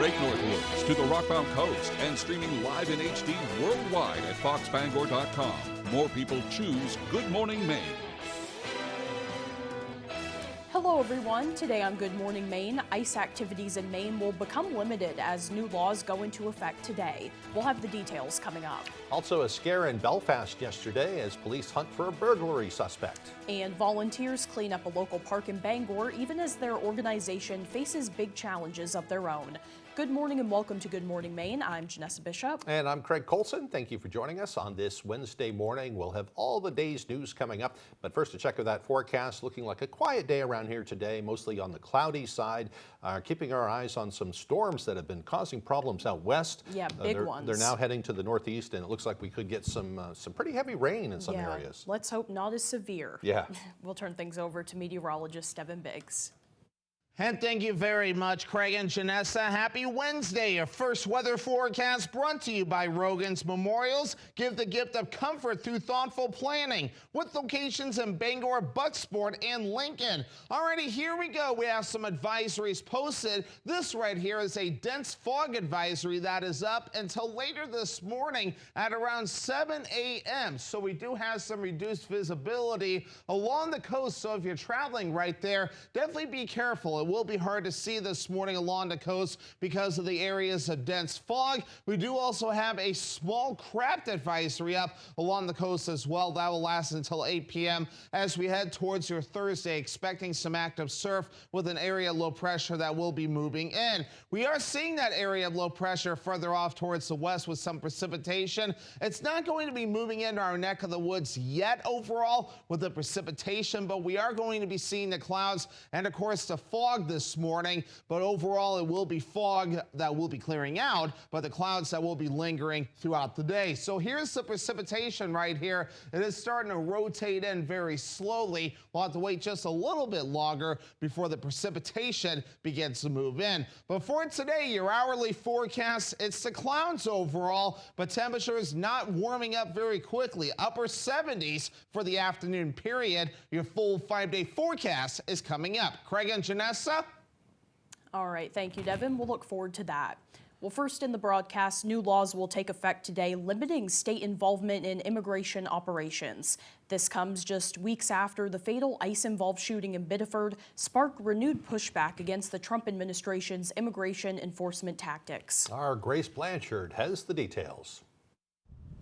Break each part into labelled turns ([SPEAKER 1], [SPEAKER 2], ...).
[SPEAKER 1] Great North Woods to the Rockbound Coast and streaming live in HD worldwide at foxbangor.com. More people choose Good Morning Maine.
[SPEAKER 2] Hello everyone. Today on Good Morning Maine, ice activities in Maine will become limited as new laws go into effect today. We'll have the details coming up.
[SPEAKER 3] Also a scare in Belfast yesterday as police hunt for a burglary suspect.
[SPEAKER 2] And volunteers clean up a local park in Bangor even as their organization faces big challenges of their own. Good morning and welcome to Good Morning Maine. I'm Janessa Bishop.
[SPEAKER 3] And I'm Craig Colson. Thank you for joining us on this Wednesday morning. We'll have all the day's news coming up. But first, a check of that forecast. Looking like a quiet day around here today, mostly on the cloudy side. Keeping our eyes on some storms that have been causing problems out west.
[SPEAKER 2] Yeah, big ones.
[SPEAKER 3] They're now heading to the northeast, and it looks like we could get some pretty heavy rain in some areas.
[SPEAKER 2] Let's hope not as severe.
[SPEAKER 3] Yeah.
[SPEAKER 2] We'll turn things over to meteorologist Devin Biggs.
[SPEAKER 4] And thank you very much, Craig and Janessa. Happy Wednesday. Your first weather forecast brought to you by Rogan's Memorials. Give the gift of comfort through thoughtful planning with locations in Bangor, Bucksport, and Lincoln. Alrighty, here we go. We have some advisories posted. This right here is a dense fog advisory that is up until later this morning at around 7 a.m. So we do have some reduced visibility along the coast. So if you're traveling right there, definitely be careful. It will be hard to see this morning along the coast because of the areas of dense fog. We do also have a small craft advisory up along the coast as well. That will last until 8 p.m. as we head towards your Thursday, expecting some active surf with an area of low pressure that will be moving in. We are seeing that area of low pressure further off towards the west with some precipitation. It's not going to be moving into our neck of the woods yet overall with the precipitation, but we are going to be seeing the clouds and, of course, the fog this morning, but overall it will be fog that will be clearing out, but the clouds that will be lingering throughout the day. So here's the precipitation right here. It is starting to rotate in very slowly. We'll have to wait just a little bit longer before the precipitation begins to move in. But for today, your hourly forecast, it's the clouds overall, but temperatures not warming up very quickly. Upper 70s for the afternoon period. Your full 5-day forecast is coming up. Craig and Janessa.
[SPEAKER 2] All right, thank you, Devin. We'll look forward to that. Well, first in the broadcast, new laws will take effect today limiting state involvement in immigration operations. This comes just weeks after the fatal ICE-involved shooting in Biddeford sparked renewed pushback against the Trump administration's immigration enforcement tactics.
[SPEAKER 3] Our Grace Blanchard has the details.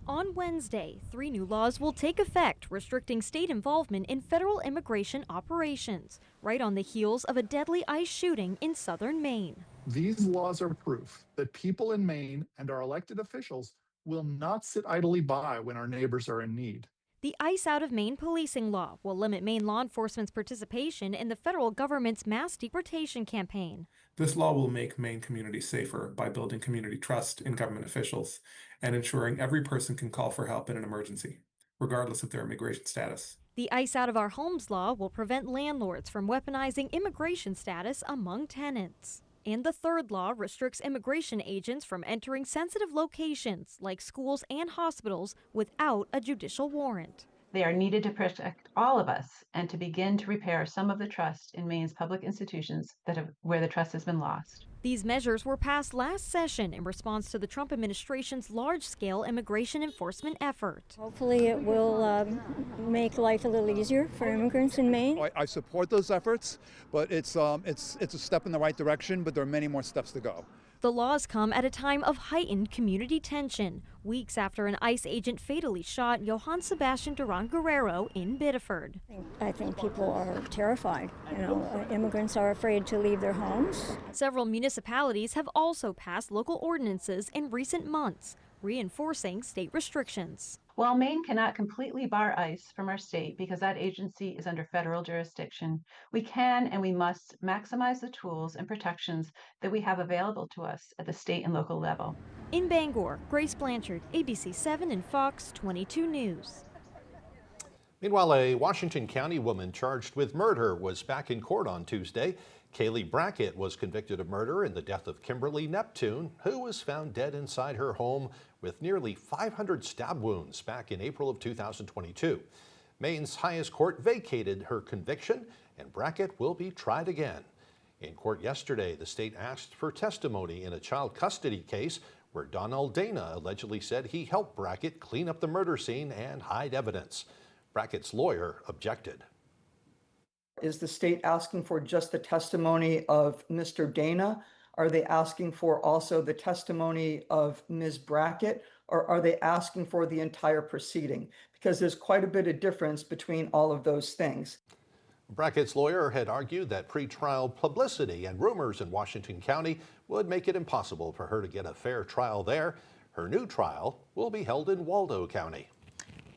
[SPEAKER 5] On Wednesday, 3 new laws will take effect restricting state involvement in federal immigration operations, right on the heels of a deadly ICE shooting in southern Maine.
[SPEAKER 6] These laws are proof that people in Maine and our elected officials will not sit idly by when our neighbors are in need.
[SPEAKER 5] The ICE Out of Maine policing law will limit Maine law enforcement's participation in the federal government's mass deportation campaign.
[SPEAKER 7] This law will make Maine communities safer by building community trust in government officials and ensuring every person can call for help in an emergency, regardless of their immigration status.
[SPEAKER 5] The ICE Out of Our Homes law will prevent landlords from weaponizing immigration status among tenants. And the third law restricts immigration agents from entering sensitive locations like schools and hospitals without a judicial warrant.
[SPEAKER 8] They are needed to protect all of us and to begin to repair some of the trust in Maine's public institutions where the trust has been lost.
[SPEAKER 5] These measures were passed last session in response to the Trump administration's large-scale immigration enforcement effort.
[SPEAKER 9] Hopefully it will make life a little easier for immigrants in Maine.
[SPEAKER 10] I support those efforts, but it's a step in the right direction, but there are many more steps to go.
[SPEAKER 5] The laws come at a time of heightened community tension, weeks after an ICE agent fatally shot Johann Sebastian Duran Guerrero in Biddeford.
[SPEAKER 9] I think people are terrified. Immigrants are afraid to leave their homes.
[SPEAKER 5] Several municipalities have also passed local ordinances in recent months, reinforcing state restrictions.
[SPEAKER 8] While Maine cannot completely bar ICE from our state because that agency is under federal jurisdiction, we can and we must maximize the tools and protections that we have available to us at the state and local level.
[SPEAKER 5] In Bangor, Grace Blanchard, ABC 7 and Fox 22 News.
[SPEAKER 3] Meanwhile, a Washington County woman charged with murder was back in court on Tuesday. Kaylee Brackett was convicted of murder in the death of Kimberly Neptune, who was found dead inside her home with nearly 500 stab wounds back in April of 2022. Maine's highest court vacated her conviction, and Brackett will be tried again. In court yesterday, the state asked for testimony in a child custody case where Donald Dana allegedly said he helped Brackett clean up the murder scene and hide evidence. Brackett's lawyer objected.
[SPEAKER 11] Is the state asking for just the testimony of Mr. Dana? Are they asking for also the testimony of Ms. Brackett? Or are they asking for the entire proceeding? Because there's quite a bit of difference between all of those things.
[SPEAKER 3] Brackett's lawyer had argued that pretrial publicity and rumors in Washington County would make it impossible for her to get a fair trial there. Her new trial will be held in Waldo County.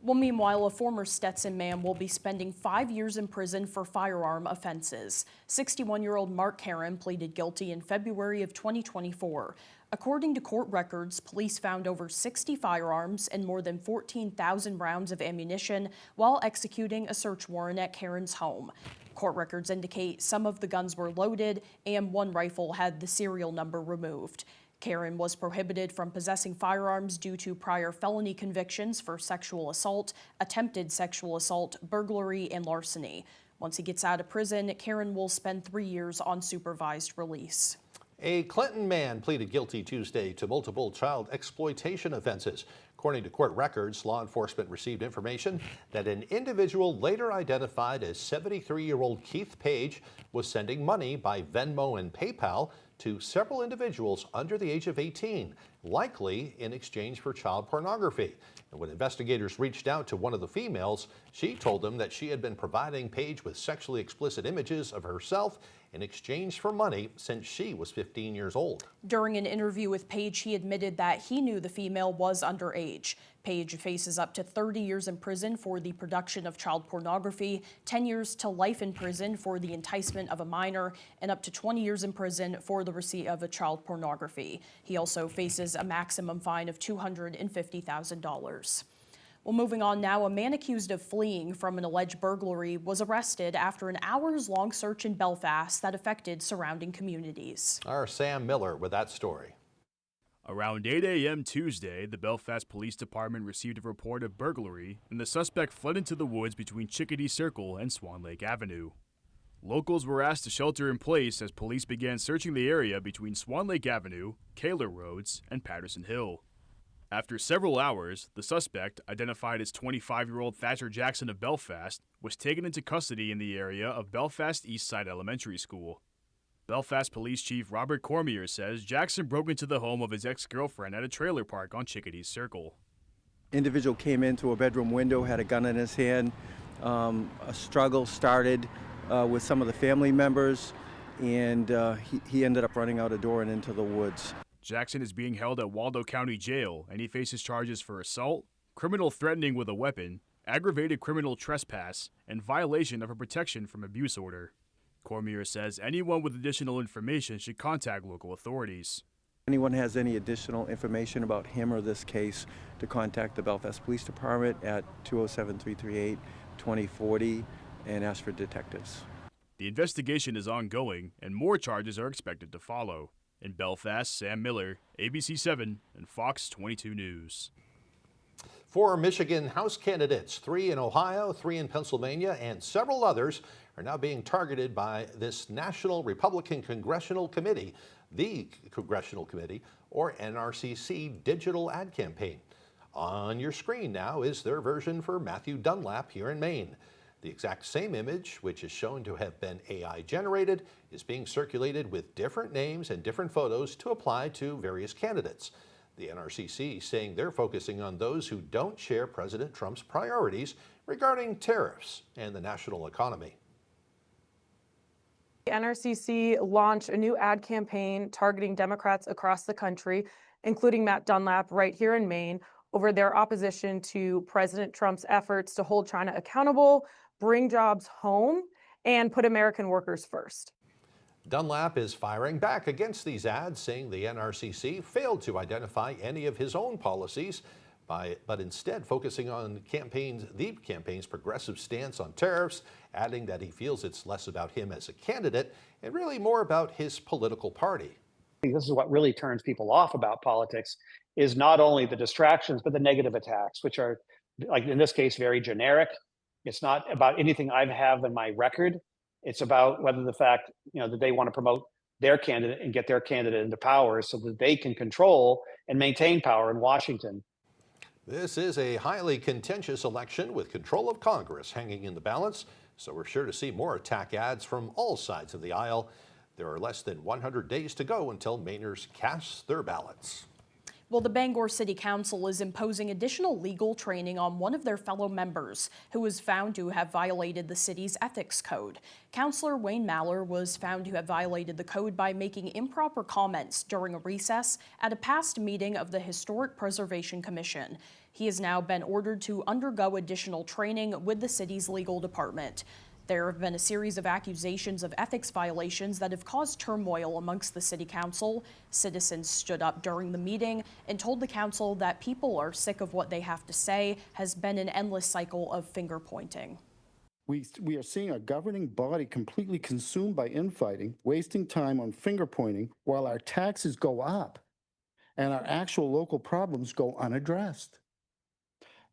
[SPEAKER 2] Well, meanwhile, a former Stetson man will be spending 5 years in prison for firearm offenses. 61-year-old Mark Karen pleaded guilty in February of 2024. According to court records, police found over 60 firearms and more than 14,000 rounds of ammunition while executing a search warrant at Karen's home. Court records indicate some of the guns were loaded and one rifle had the serial number removed. Karen was prohibited from possessing firearms due to prior felony convictions for sexual assault, attempted sexual assault, burglary, and larceny. Once he gets out of prison, Karen will spend 3 years on supervised release.
[SPEAKER 3] A Clinton man pleaded guilty Tuesday to multiple child exploitation offenses. According to court records, law enforcement received information that an individual later identified as 73-year-old Keith Page was sending money by Venmo and PayPal to several individuals under the age of 18, likely in exchange for child pornography. And when investigators reached out to one of the females, she told them that she had been providing Page with sexually explicit images of herself in exchange for money since she was 15 years old.
[SPEAKER 2] During an interview with Page, he admitted that he knew the female was underage. Page faces up to 30 years in prison for the production of child pornography, 10 years to life in prison for the enticement of a minor, and up to 20 years in prison for the receipt of a child pornography. He also faces a maximum fine of $250,000. Well, moving on now, a man accused of fleeing from an alleged burglary was arrested after an hours-long search in Belfast that affected surrounding communities.
[SPEAKER 3] Our Sam Miller with that story.
[SPEAKER 12] Around 8 a.m. Tuesday, the Belfast Police Department received a report of burglary, and the suspect fled into the woods between Chickadee Circle and Swan Lake Avenue. Locals were asked to shelter in place as police began searching the area between Swan Lake Avenue, Kaler Roads, and Patterson Hill. After several hours, the suspect, identified as 25-year-old Thatcher Jackson of Belfast, was taken into custody in the area of Belfast East Side Elementary School. Belfast Police Chief Robert Cormier says Jackson broke into the home of his ex-girlfriend at a trailer park on Chickadee Circle.
[SPEAKER 13] Individual came into a bedroom window, had a gun in his hand. A struggle started with some of the family members, and he ended up running out a door and into the woods.
[SPEAKER 12] Jackson is being held at Waldo County Jail, and he faces charges for assault, criminal threatening with a weapon, aggravated criminal trespass, and violation of a protection from abuse order. Cormier says anyone with additional information should contact local authorities.
[SPEAKER 13] Anyone has any additional information about him or this case to contact the Belfast Police Department at 207-338-2040 and ask for detectives.
[SPEAKER 12] The investigation is ongoing, and more charges are expected to follow. In Belfast, Sam Miller, ABC 7 and Fox 22 News.
[SPEAKER 3] 4 Michigan House candidates, 3 in Ohio, 3 in Pennsylvania, and several others are now being targeted by this National Republican Congressional Committee, the Congressional Committee, or NRCC digital ad campaign. On your screen now is their version for Matthew Dunlap here in Maine. The exact same image, which is shown to have been AI generated, is being circulated with different names and different photos to apply to various candidates. The NRCC saying they're focusing on those who don't share President Trump's priorities regarding tariffs and the national economy.
[SPEAKER 14] The NRCC launched a new ad campaign targeting Democrats across the country, including Matt Dunlap right here in Maine, over their opposition to President Trump's efforts to hold China accountable, bring jobs home, and put American workers first.
[SPEAKER 3] Dunlap is firing back against these ads, saying the NRCC failed to identify any of his own policies, but instead focusing on the campaign's progressive stance on tariffs, adding that he feels it's less about him as a candidate and really more about his political party.
[SPEAKER 15] This is what really turns people off about politics, is not only the distractions, but the negative attacks, which are, like in this case, very generic. It's not about anything I have in my record. It's about whether the fact, that they want to promote their candidate and get their candidate into power so that they can control and maintain power in Washington.
[SPEAKER 3] This is a highly contentious election with control of Congress hanging in the balance, so we're sure to see more attack ads from all sides of the aisle. There are less than 100 days to go until Mainers cast their ballots.
[SPEAKER 2] Well, the Bangor City Council is imposing additional legal training on one of their fellow members who was found to have violated the city's ethics code. Councillor Wayne Maller was found to have violated the code by making improper comments during a recess at a past meeting of the Historic Preservation Commission. He has now been ordered to undergo additional training with the city's legal department. There have been a series of accusations of ethics violations that have caused turmoil amongst the city council. Citizens stood up during the meeting and told the council that people are sick of what they have to say has been an endless cycle of finger pointing.
[SPEAKER 16] We are seeing our governing body completely consumed by infighting, wasting time on finger pointing while our taxes go up and our actual local problems go unaddressed.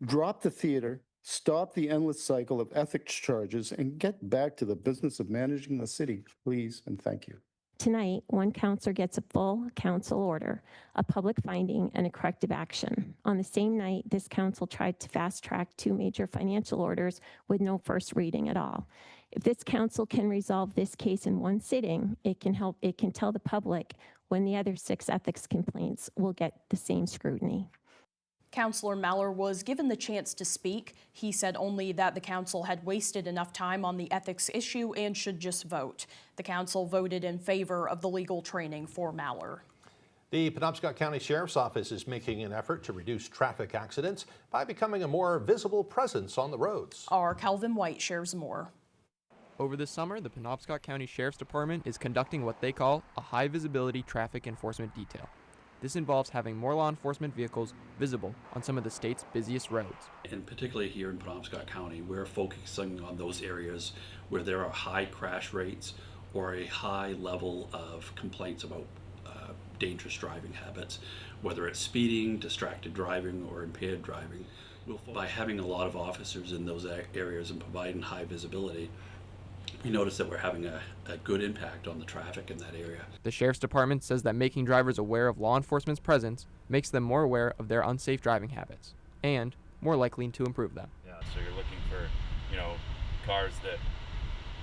[SPEAKER 16] Drop the theater, stop the endless cycle of ethics charges, and get back to the business of managing the city, please, and thank you.
[SPEAKER 17] Tonight, one councillor gets a full council order, a public finding, and a corrective action. On the same night, this council tried to fast-track 2 major financial orders with no first reading at all. If this council can resolve this case in one sitting, it can tell the public when the other 6 ethics complaints will get the same scrutiny.
[SPEAKER 2] Councillor Maller was given the chance to speak. He said only that the council had wasted enough time on the ethics issue and should just vote. The council voted in favor of the legal training for Maller.
[SPEAKER 3] The Penobscot County Sheriff's Office is making an effort to reduce traffic accidents by becoming a more visible presence on the roads.
[SPEAKER 2] Our Calvin White shares more.
[SPEAKER 18] Over the summer, the Penobscot County Sheriff's Department is conducting what they call a high visibility traffic enforcement detail. This involves having more law enforcement vehicles visible on some of the state's busiest roads.
[SPEAKER 19] And particularly here in Penobscot County, we're focusing on those areas where there are high crash rates or a high level of complaints about dangerous driving habits, whether it's speeding, distracted driving, or impaired driving. By having a lot of officers in those areas and providing high visibility, we notice that we're having a good impact on the traffic in that area.
[SPEAKER 18] The Sheriff's Department says that making drivers aware of law enforcement's presence makes them more aware of their unsafe driving habits and more likely to improve them.
[SPEAKER 20] Yeah, so you're looking for, cars that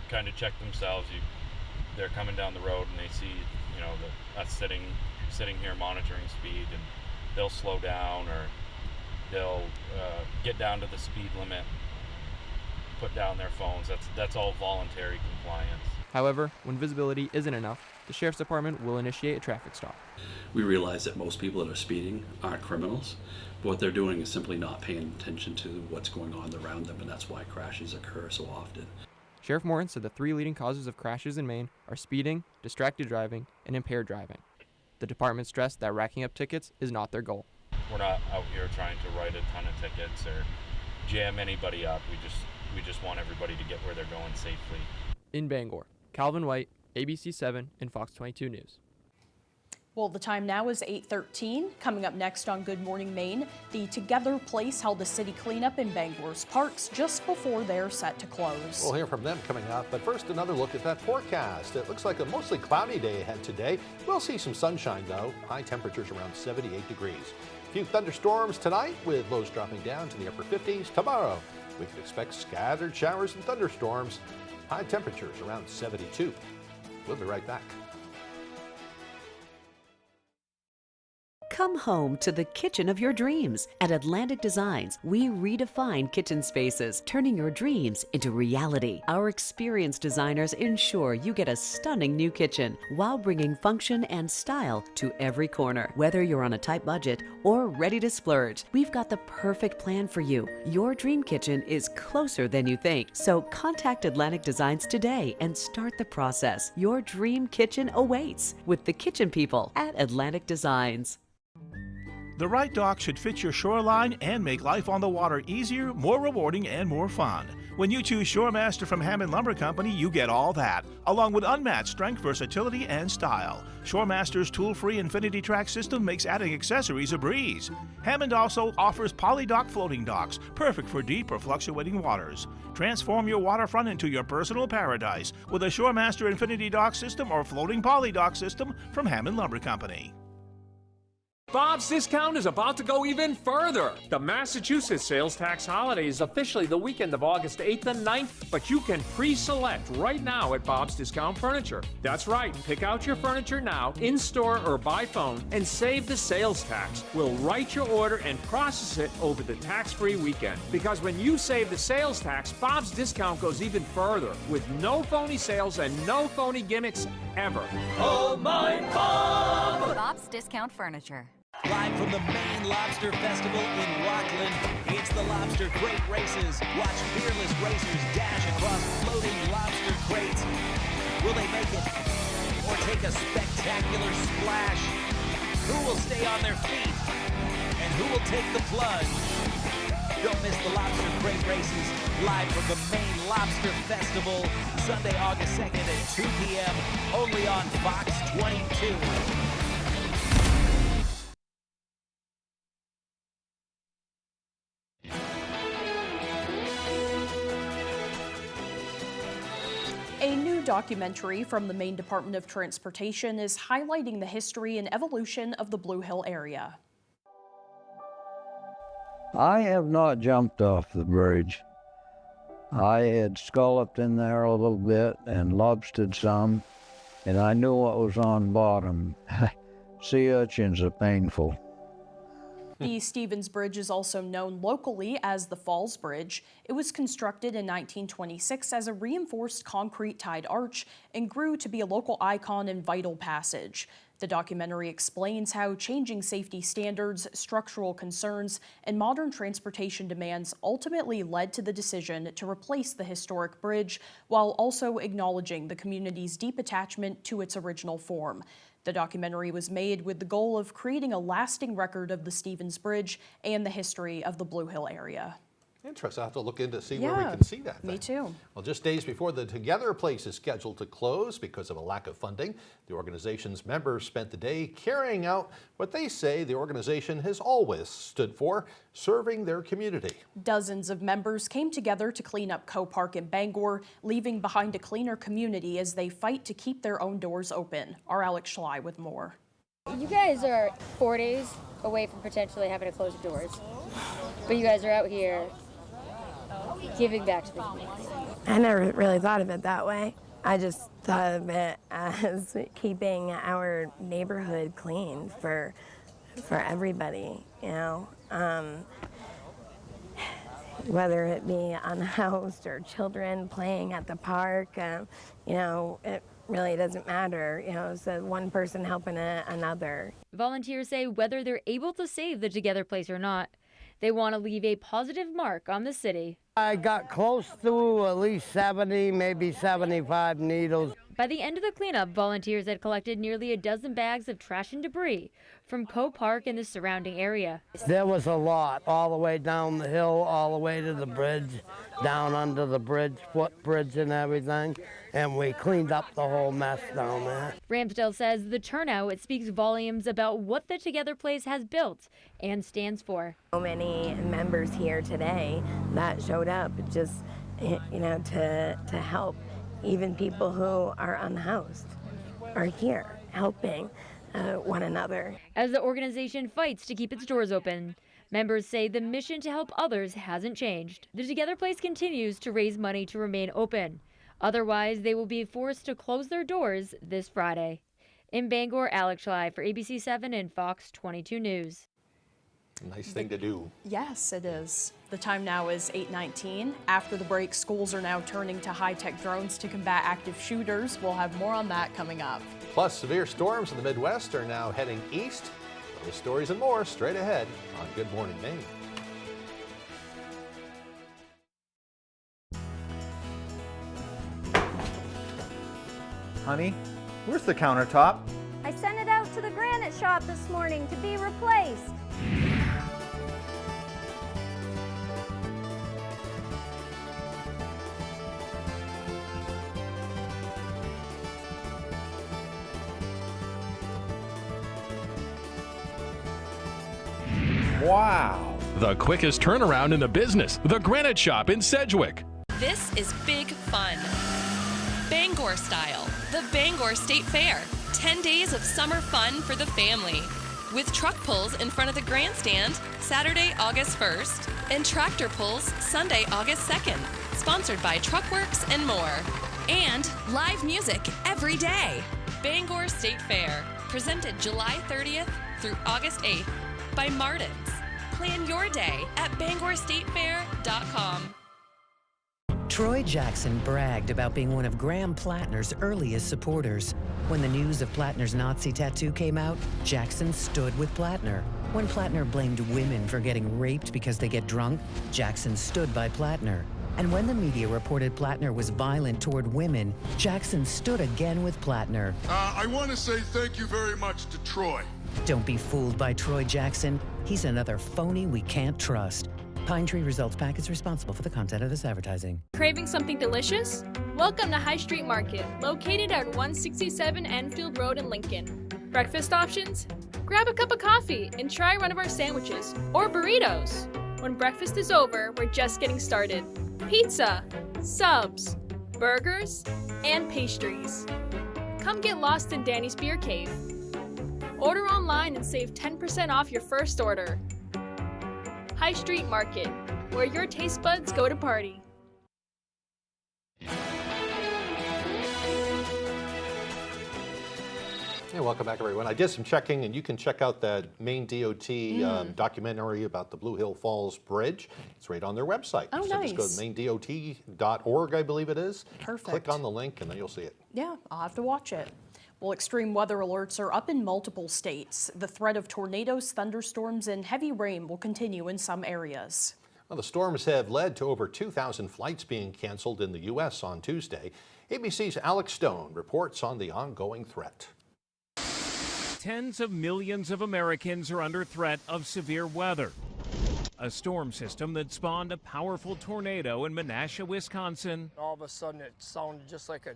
[SPEAKER 20] kind of check themselves. They're coming down the road and they see, us sitting here monitoring speed, and they'll slow down or they'll get down to the speed limit, put down their phones. That's all voluntary compliance.
[SPEAKER 18] However, when visibility isn't enough, the Sheriff's Department will initiate a traffic stop.
[SPEAKER 19] We realize that most people that are speeding aren't criminals, but what they're doing is simply not paying attention to what's going on around them, and that's why crashes occur so often.
[SPEAKER 18] Sheriff Morin said the 3 leading causes of crashes in Maine are speeding, distracted driving, and impaired driving. The department stressed that racking up tickets is not their goal.
[SPEAKER 20] We're not out here trying to write a ton of tickets or jam anybody up. We just want everybody to get where they're going safely.
[SPEAKER 18] In Bangor, Calvin White, ABC 7 and Fox 22 News.
[SPEAKER 2] Well, the time now is 8:13. Coming up next on Good Morning Maine, the Together Place held a city cleanup in Bangor's parks just before they're set to close.
[SPEAKER 3] We'll hear from them coming up, but first another look at that forecast. It looks like a mostly cloudy day ahead today. We'll see some sunshine though. High temperatures around 78 degrees. A few thunderstorms tonight with lows dropping down to the upper 50s. Tomorrow, we can expect scattered showers and thunderstorms. High temperatures around 72. We'll be right back.
[SPEAKER 21] Come home to the kitchen of your dreams. At Atlantic Designs, we redefine kitchen spaces, turning your dreams into reality. Our experienced designers ensure you get a stunning new kitchen while bringing function and style to every corner. Whether you're on a tight budget or ready to splurge, we've got the perfect plan for you. Your dream kitchen is closer than you think. So contact Atlantic Designs today and start the process. Your dream kitchen awaits with the kitchen people at Atlantic Designs.
[SPEAKER 22] The right dock should fit your shoreline and make life on the water easier, more rewarding, and more fun.
[SPEAKER 1] When you choose Shoremaster from Hammond Lumber Company, you get all that, along with unmatched strength, versatility, and style. Shoremaster's tool-free Infinity Track system makes adding accessories a breeze. Hammond also offers PolyDock floating docks, perfect for deep or fluctuating waters. Transform your waterfront into your personal paradise with a Shoremaster Infinity Dock system or floating PolyDock system from Hammond Lumber Company.
[SPEAKER 22] Bob's Discount is about to go even further. The Massachusetts sales tax holiday is officially the weekend of August 8th and 9th, but you can pre-select right now at Bob's Discount Furniture. That's right, pick out your furniture now, in-store or by phone, and save the sales tax. We'll write your order and process it over the tax-free weekend. Because when you save the sales tax, Bob's Discount goes even further, with no phony sales and no phony gimmicks ever.
[SPEAKER 23] Oh my Bob!
[SPEAKER 24] Bob's Discount Furniture.
[SPEAKER 23] Live from the Maine Lobster Festival in Rockland, it's the Lobster Crate Races. Watch fearless racers dash across floating lobster crates. Will they make it or take a spectacular splash? Who will stay on their feet and who will take the plunge? Don't miss the Lobster Crate Races live from the Maine Lobster Festival, Sunday, August 2nd at 2 p.m. only on Fox 22.
[SPEAKER 2] A new documentary from the Maine Department of Transportation is highlighting the history and evolution of the Blue Hill area.
[SPEAKER 25] I have not jumped off the bridge. I had scalloped in there a little bit and lobstered some, and I knew what was on bottom. Sea urchins are painful.
[SPEAKER 2] The Stevens Bridge is also known locally as the Falls Bridge. It was constructed in 1926 as a reinforced concrete tied arch and grew to be a local icon and vital passage. The documentary explains how changing safety standards, structural concerns, and modern transportation demands ultimately led to the decision to replace the historic bridge, while also acknowledging the community's deep attachment to its original form. The documentary was made with the goal of creating a lasting record of the Stevens Bridge and the history of the Blue Hill area.
[SPEAKER 3] Interesting. I'll have to look in to see where we can see that.
[SPEAKER 2] Me too.
[SPEAKER 3] Well, just days before the Together Place is scheduled to close because of a lack of funding, the organization's members spent the day carrying out what they say the organization has always stood for, serving their community.
[SPEAKER 2] Dozens of members came together to clean up Coe Park in Bangor, leaving behind a cleaner community as they fight to keep their own doors open. Our Alex Schley with more.
[SPEAKER 26] You guys are 4 days away from potentially having to close your doors, but you guys are out here giving back to the community.
[SPEAKER 27] I never really thought of it that way. I just thought of it as keeping our neighborhood clean for everybody, you know. Whether it be unhoused or children playing at the park, you know, it really doesn't matter. You know, it's one person helping another.
[SPEAKER 28] Volunteers say whether they're able to save the Together Place or not, they want to leave a positive mark on the city.
[SPEAKER 29] I got close to at least 70, maybe 75 needles.
[SPEAKER 28] By the end of the cleanup, volunteers had collected nearly a dozen bags of trash and debris from Coe Park and the surrounding area.
[SPEAKER 29] There was a lot, all the way down the hill, all the way to the bridge, down under the bridge, footbridge and everything, and we cleaned up the whole mess down there.
[SPEAKER 28] Ramsdale says the turnout speaks volumes about what the Together Place has built and stands for.
[SPEAKER 27] So many members here today that showed up just, you know, to help. Even people who are unhoused are here helping one another.
[SPEAKER 28] As the organization fights to keep its doors open, members say the mission to help others hasn't changed. The Together Place continues to raise money to remain open. Otherwise, they will be forced to close their doors this Friday. In Bangor, Alex Schley for ABC 7 and Fox 22 News.
[SPEAKER 3] Nice thing to do.
[SPEAKER 2] Yes, it is. The time now is 8:19. After the break, schools are now turning to high-tech drones to combat active shooters. We'll have more on that coming up.
[SPEAKER 3] Plus, severe storms in the Midwest are now heading east. Those stories and more straight ahead on Good Morning Maine.
[SPEAKER 30] Honey, where's the countertop?
[SPEAKER 31] I sent it out to the granite shop this morning to be replaced.
[SPEAKER 4] Wow.
[SPEAKER 5] The quickest turnaround in the business, the Granite Shop in Sedgwick.
[SPEAKER 6] This is big fun. Bangor style, the Bangor State Fair. 10 days of summer fun for the family. With truck pulls in front of the grandstand Saturday, August 1st, and tractor pulls Sunday, August 2nd. Sponsored by Truckworks and more. And live music every day. Bangor State Fair, presented July 30th through August 8th by Martin's. Plan your day at BangorStateFair.com.
[SPEAKER 7] Troy Jackson bragged about being one of Graham Plattner's earliest supporters. When the news of Plattner's Nazi tattoo came out, Jackson stood with Plattner. When Plattner blamed women for getting raped because they get drunk, Jackson stood by Plattner. And when the media reported Plattner was violent toward women, Jackson stood again with Plattner.
[SPEAKER 8] I want to say thank you very much to Troy.
[SPEAKER 7] Don't be fooled by Troy Jackson. He's another phony we can't trust. Pine Tree Results PAC is responsible for the content of this advertising.
[SPEAKER 9] Craving something delicious? Welcome to High Street Market, located at 167 Enfield Road in Lincoln. Breakfast options? Grab a cup of coffee and try one of our sandwiches or burritos. When breakfast is over, we're just getting started. Pizza, subs, burgers, and pastries. Come get lost in Danny's Beer Cave. Order online and save 10% off your first order. High Street Market, where your taste buds go to party.
[SPEAKER 3] Hey, welcome back, everyone. I did some checking, and you can check out that Maine DOT documentary about the Blue Hill Falls Bridge. It's right on their website.
[SPEAKER 2] Oh,
[SPEAKER 3] so
[SPEAKER 2] nice.
[SPEAKER 3] just go to mainedot.org, I believe it is.
[SPEAKER 2] Perfect.
[SPEAKER 3] Click on the link, and then you'll see it.
[SPEAKER 2] Yeah, I'll have to watch it. Well, extreme weather alerts are up in multiple states. The threat of tornadoes, thunderstorms, and heavy rain will continue in some areas.
[SPEAKER 3] Well, the storms have led to over 2,000 flights being canceled in the U.S. on Tuesday. ABC's Alex Stone reports on the ongoing threat.
[SPEAKER 22] Tens of millions of Americans are under threat of severe weather. A storm system that spawned a powerful tornado in Menasha, Wisconsin,
[SPEAKER 10] all of a sudden it sounded just like a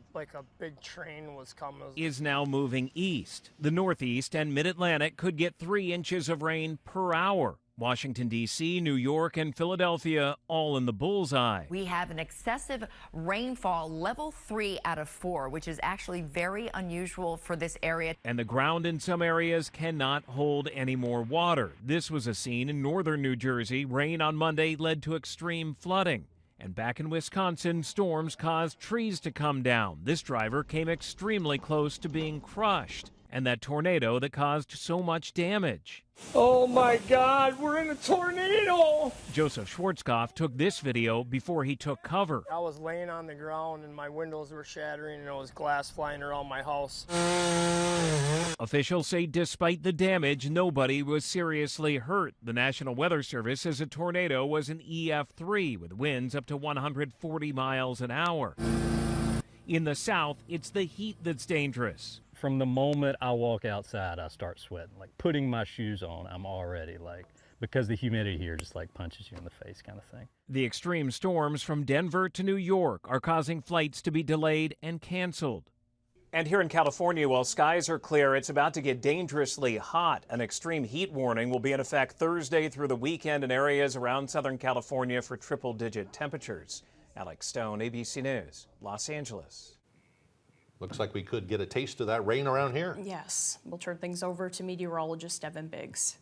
[SPEAKER 10] big train was coming.
[SPEAKER 22] is now moving east. The Northeast and Mid-Atlantic could get 3 inches of rain per hour. Washington, D.C., New York, and Philadelphia all in the bullseye.
[SPEAKER 11] We have an excessive rainfall, level 3 out of 4, which is actually very unusual for this area.
[SPEAKER 22] And the ground in some areas cannot hold any more water. This was a scene in northern New Jersey. Rain on Monday led to extreme flooding. And back in Wisconsin, storms caused trees to come down. This driver came extremely close to being crushed. And that tornado that caused so much damage.
[SPEAKER 10] Oh my God, we're in a tornado!
[SPEAKER 22] Joseph Schwarzkopf took this video before he took cover.
[SPEAKER 10] I was laying on the ground and my windows were shattering and there was glass flying around my house.
[SPEAKER 22] Officials say despite the damage, nobody was seriously hurt. The National Weather Service says a tornado was an EF3 with winds up to 140 miles an hour. In the south, it's the heat that's dangerous.
[SPEAKER 12] From the moment I walk outside, I start sweating. Like putting my shoes on, I'm already because the humidity here just punches you in the face kind of thing.
[SPEAKER 22] The extreme storms from Denver to New York are causing flights to be delayed and canceled. And here in California, while skies are clear, it's about to get dangerously hot. An extreme heat warning will be in effect Thursday through the weekend in areas around Southern California for triple-digit temperatures. Alex Stone, ABC News, Los Angeles.
[SPEAKER 3] Looks like we could get a taste of that rain around here.
[SPEAKER 2] Yes, we'll turn things over to meteorologist Evan Biggs.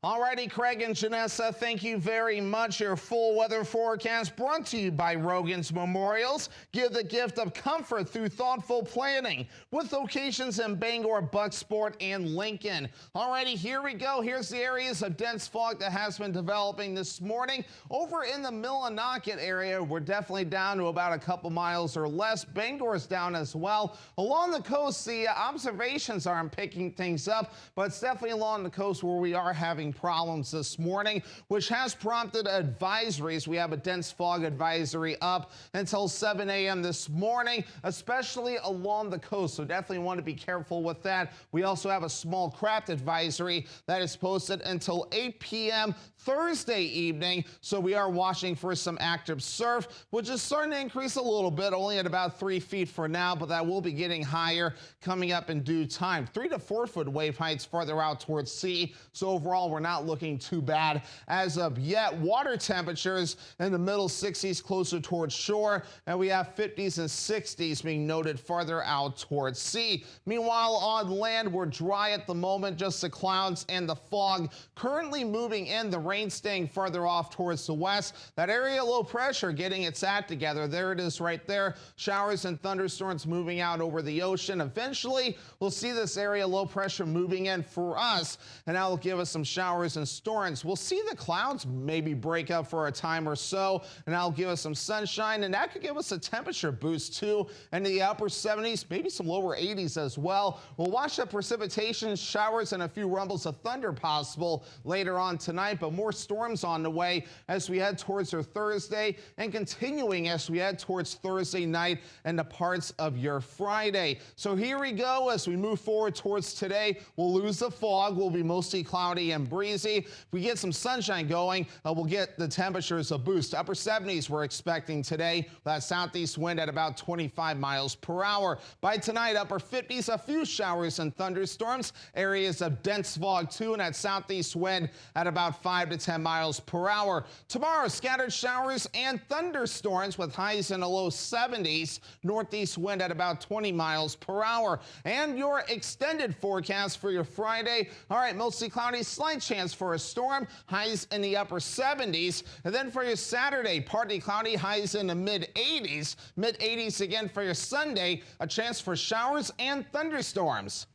[SPEAKER 13] All righty, Craig and Janessa, thank you very much. Your full weather forecast brought to you by Rogan's Memorials. Give the gift of comfort through thoughtful planning with locations in Bangor, Bucksport, and Lincoln. All righty, here we go. Here's the areas of dense fog that has been developing this morning. Over in the Millinocket area, we're definitely down to about a couple miles or less. Bangor's down as well. Along the coast, the observations aren't picking things up, but it's definitely along the coast where we are having problems this morning, which has prompted advisories. We have a dense fog advisory up until 7 a.m. this morning, especially along the coast. So definitely want to be careful with that. We also have a small craft advisory that is posted until 8 p.m. Thursday evening. So we are watching for some active surf, which is starting to increase a little bit, only at about 3 feet for now, but that will be getting higher coming up in due time. 3 to 4 foot wave heights farther out towards sea. So overall, we're we're not looking too bad as of yet. Water temperatures in the middle 60s closer towards shore, and we have 50s and 60s being noted farther out towards sea. Meanwhile, on land, we're dry at the moment, just the clouds and the fog currently moving in, the rain staying farther off towards the west. That area low pressure getting its act together. There it is right there. Showers and thunderstorms moving out over the ocean. Eventually, we'll see this area low pressure moving in for us, and that will give us some showers and storms. We'll see the clouds maybe break up for a time or so, and that'll give us some sunshine, and that could give us a temperature boost too into the upper 70s, maybe some lower 80s as well. We'll watch the precipitation, showers, and a few rumbles of thunder possible later on tonight, but more storms on the way as we head towards our Thursday and continuing as we head towards Thursday night and the parts of your Friday. So here we go as we move forward towards today. We'll lose the fog. We'll be mostly cloudy and breezy. If we get some sunshine going, we'll get the temperatures a boost. Upper 70s we're expecting today. That southeast wind at about 25 miles per hour. By tonight, upper 50s, a few showers and thunderstorms. Areas of dense fog too, and that southeast wind at about 5 to 10 miles per hour. Tomorrow, scattered showers and thunderstorms with highs in the low 70s. Northeast wind at about 20 miles per hour. And your extended forecast for your Friday. All right, mostly cloudy, slight chance for a storm. Highs in the upper 70s. And then for your Saturday, partly cloudy, highs in the mid 80s. Mid 80s again for your Sunday. A chance for showers and thunderstorms.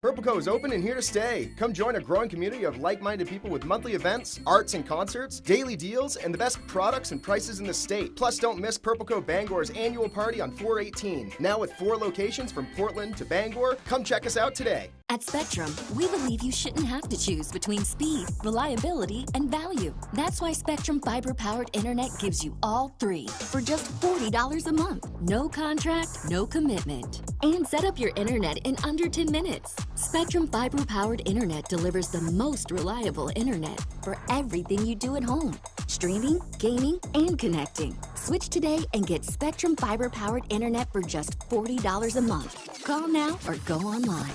[SPEAKER 1] Purple Co is open and here to stay. Come join a growing community of like-minded people with monthly events, arts and concerts, daily deals, and the best products and prices in the state. Plus, don't miss Purple Co Bangor's annual party on 4/18. Now with 4 locations from Portland to Bangor. Come check us out today.
[SPEAKER 4] At Spectrum, we believe you shouldn't have to choose between speed, reliability, and value. That's why Spectrum fiber-powered internet gives you all 3 for just $40 a month. No contract, no commitment. And set up your internet in under 10 minutes. Spectrum fiber-powered internet delivers the most reliable internet for everything you do at home. Streaming, gaming, and connecting. Switch today and get Spectrum fiber-powered internet for just $40 a month. Call now or go online.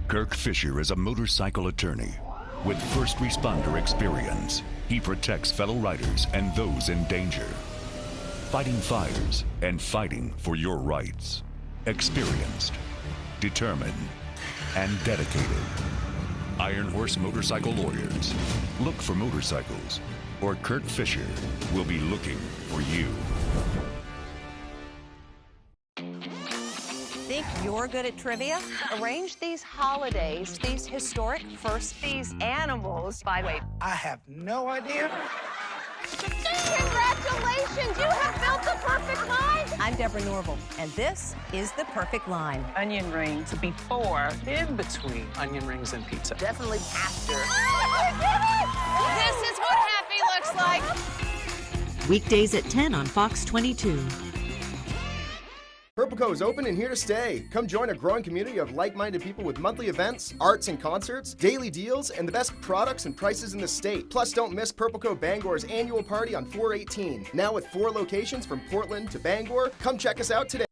[SPEAKER 14] Kirk Fisher is a motorcycle attorney with first responder experience. He protects fellow riders and those in danger, fighting fires and fighting for your rights. Experienced, determined, and dedicated. Iron Horse Motorcycle Lawyers. Look for motorcycles, or Kirk Fisher will be looking for you.
[SPEAKER 15] Think you're good at trivia? Arrange these holidays, these historic firsts, these animals by... Wait,
[SPEAKER 16] I have no idea.
[SPEAKER 15] Congratulations! You have built the perfect line! I'm Deborah Norville, and this is The Perfect Line.
[SPEAKER 16] Onion rings before, in between onion rings and pizza.
[SPEAKER 15] Definitely after. This is what happy looks like.
[SPEAKER 17] Weekdays at 10 on Fox 22.
[SPEAKER 1] Purple Co is open and here to stay. Come join a growing community of like-minded people with monthly events, arts and concerts, daily deals, and the best products and prices in the state. Plus, don't miss Purple Co Bangor's annual party on 4/18. Now with 4 locations from Portland to Bangor. Come check us out today.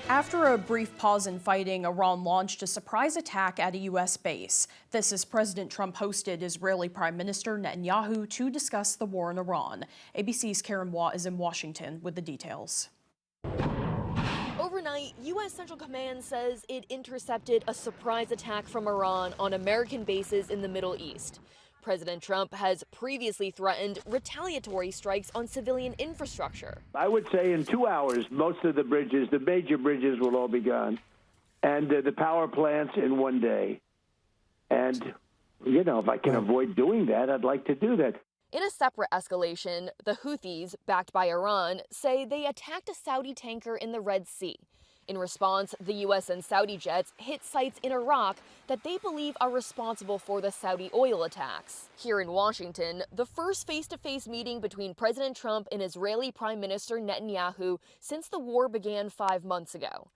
[SPEAKER 2] After a brief pause in fighting, Iran launched a surprise attack at a U.S. base. This as President Trump hosted Israeli Prime Minister Netanyahu to discuss the war in Iran. ABC's Karen Watt is in Washington with the details.
[SPEAKER 18] Overnight, U.S. Central Command says it intercepted a surprise attack from Iran on American bases in the Middle East. President Trump has previously threatened retaliatory strikes on civilian infrastructure.
[SPEAKER 19] I would say in 2 hours, most of the bridges, the major bridges, will all be gone. And the power plants in 1 day. And, you know, if I can avoid doing that, I'd like to do that.
[SPEAKER 18] In a separate escalation, the Houthis, backed by Iran, say they attacked a Saudi tanker in the Red Sea. In response, the U.S. and Saudi jets hit sites in Iraq that they believe are responsible for the Saudi oil attacks. Here in Washington, the first face-to-face meeting between President Trump and Israeli Prime Minister Netanyahu since the war began 5 months ago.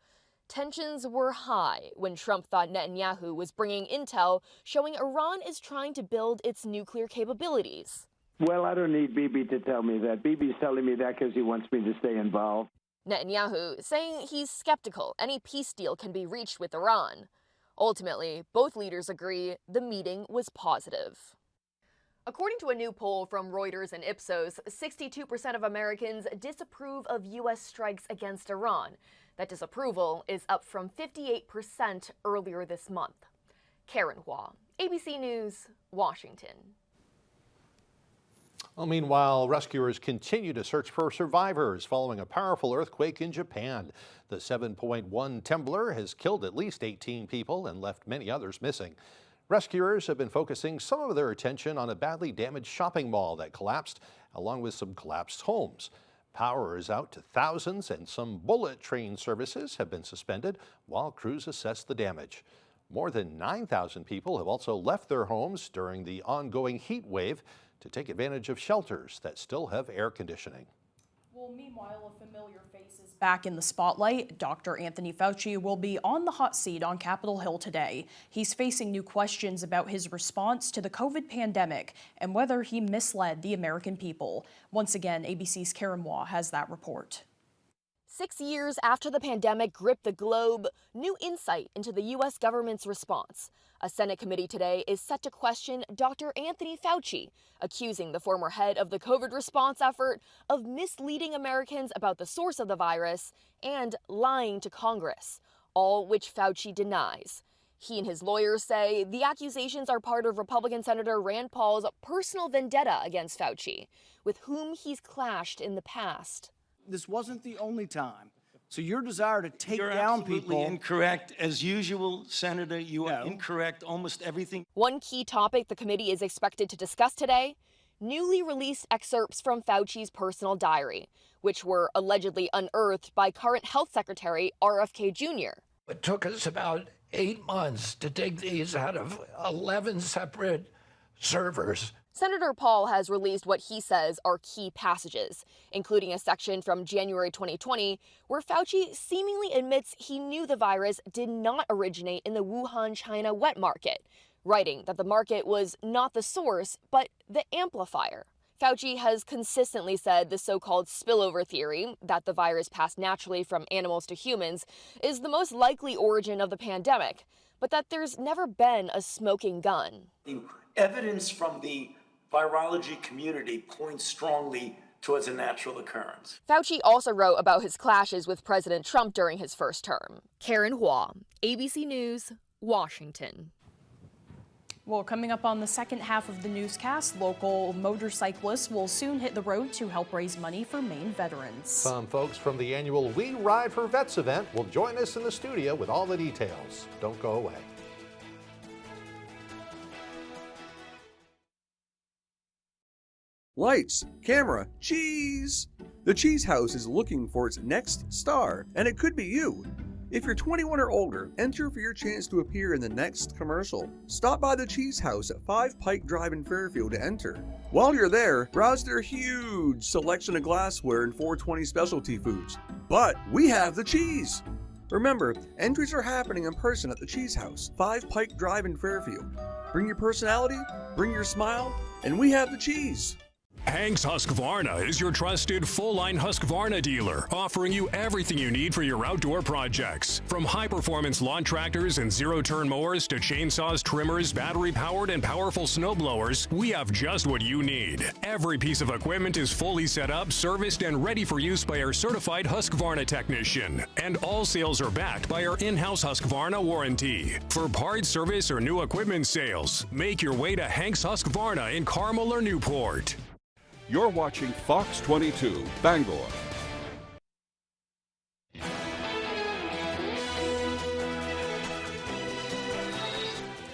[SPEAKER 18] Tensions were high when Trump thought Netanyahu was bringing intel showing Iran is trying to build its nuclear capabilities.
[SPEAKER 19] Well, I don't need Bibi to tell me that. Bibi's telling me that because he wants me to stay involved.
[SPEAKER 18] Netanyahu saying he's skeptical any peace deal can be reached with Iran. Ultimately, both leaders agree the meeting was positive. According to a new poll from Reuters and Ipsos, 62% of Americans disapprove of U.S. strikes against Iran. That disapproval is up from 58% earlier this month. Karen Hua, ABC News, Washington.
[SPEAKER 3] Well, meanwhile, rescuers continue to search for survivors following a powerful earthquake in Japan. The 7.1 temblor has killed at least 18 people and left many others missing. Rescuers have been focusing some of their attention on a badly damaged shopping mall that collapsed, along with some collapsed homes. Power is out to thousands, and some bullet train services have been suspended while crews assess the damage. More than 9,000 people have also left their homes during the ongoing heat wave to take advantage of shelters that still have air conditioning.
[SPEAKER 2] Well, meanwhile, a familiar face is back in the spotlight. Dr. Anthony Fauci will be on the hot seat on Capitol Hill today. He's facing new questions about his response to the COVID pandemic and whether he misled the American people. Once again, ABC's Karen Hua has that report.
[SPEAKER 18] 6 years after the pandemic gripped the globe, new insight into the U.S. government's response. A Senate committee today is set to question Dr. Anthony Fauci, accusing the former head of the COVID response effort of misleading Americans about the source of the virus and lying to Congress, all which Fauci denies. He and his lawyers say the accusations are part of Republican Senator Rand Paul's personal vendetta against Fauci, with whom he's clashed in the past.
[SPEAKER 20] This wasn't the only time. So your desire to take
[SPEAKER 21] You're
[SPEAKER 20] down
[SPEAKER 21] absolutely
[SPEAKER 20] people...
[SPEAKER 21] incorrect. As usual, Senator, you are incorrect almost everything.
[SPEAKER 18] One key topic the committee is expected to discuss today, newly released excerpts from Fauci's personal diary, which were allegedly unearthed by current Health Secretary RFK Jr.
[SPEAKER 23] It took us about 8 months to dig these out of 11 separate servers.
[SPEAKER 18] Senator Paul has released what he says are key passages, including a section from January 2020 where Fauci seemingly admits he knew the virus did not originate in the Wuhan, China wet market, writing that the market was not the source, but the amplifier. Fauci has consistently said the so-called spillover theory, that the virus passed naturally from animals to humans, is the most likely origin of the pandemic, but that there's never been a smoking gun.
[SPEAKER 21] The evidence from the virology community points strongly towards a natural occurrence.
[SPEAKER 18] Fauci also wrote about his clashes with President Trump during his first term. Karen Hua, ABC News, Washington.
[SPEAKER 2] Well, coming up on the second half of the newscast, local motorcyclists will soon hit the road to help raise money for Maine veterans.
[SPEAKER 3] Some folks from the annual We Ride for Vets event will join us in the studio with all the details. Don't go away.
[SPEAKER 24] Lights, camera, cheese! The Cheese House is looking for its next star, and it could be you. If you're 21 or older, enter for your chance to appear in the next commercial. Stop by the Cheese House at 5 Pike Drive in Fairfield to enter. While you're there, browse their huge selection of glassware and 420 specialty foods. But we have the cheese! Remember, entries are happening in person at the Cheese House, 5 Pike Drive in Fairfield. Bring your personality, bring your smile, and we have the cheese.
[SPEAKER 5] Hank's Husqvarna is your trusted full-line Husqvarna dealer, offering you everything you need for your outdoor projects. From high-performance lawn tractors and zero-turn mowers to chainsaws, trimmers, battery-powered and powerful snowblowers, we have just what you need. Every piece of equipment is fully set up, serviced, and ready for use by our certified Husqvarna technician. And all sales are backed by our in-house Husqvarna warranty. For parts, service, or new equipment sales, make your way to Hank's Husqvarna in Carmel or Newport.
[SPEAKER 25] You're watching Fox 22, Bangor.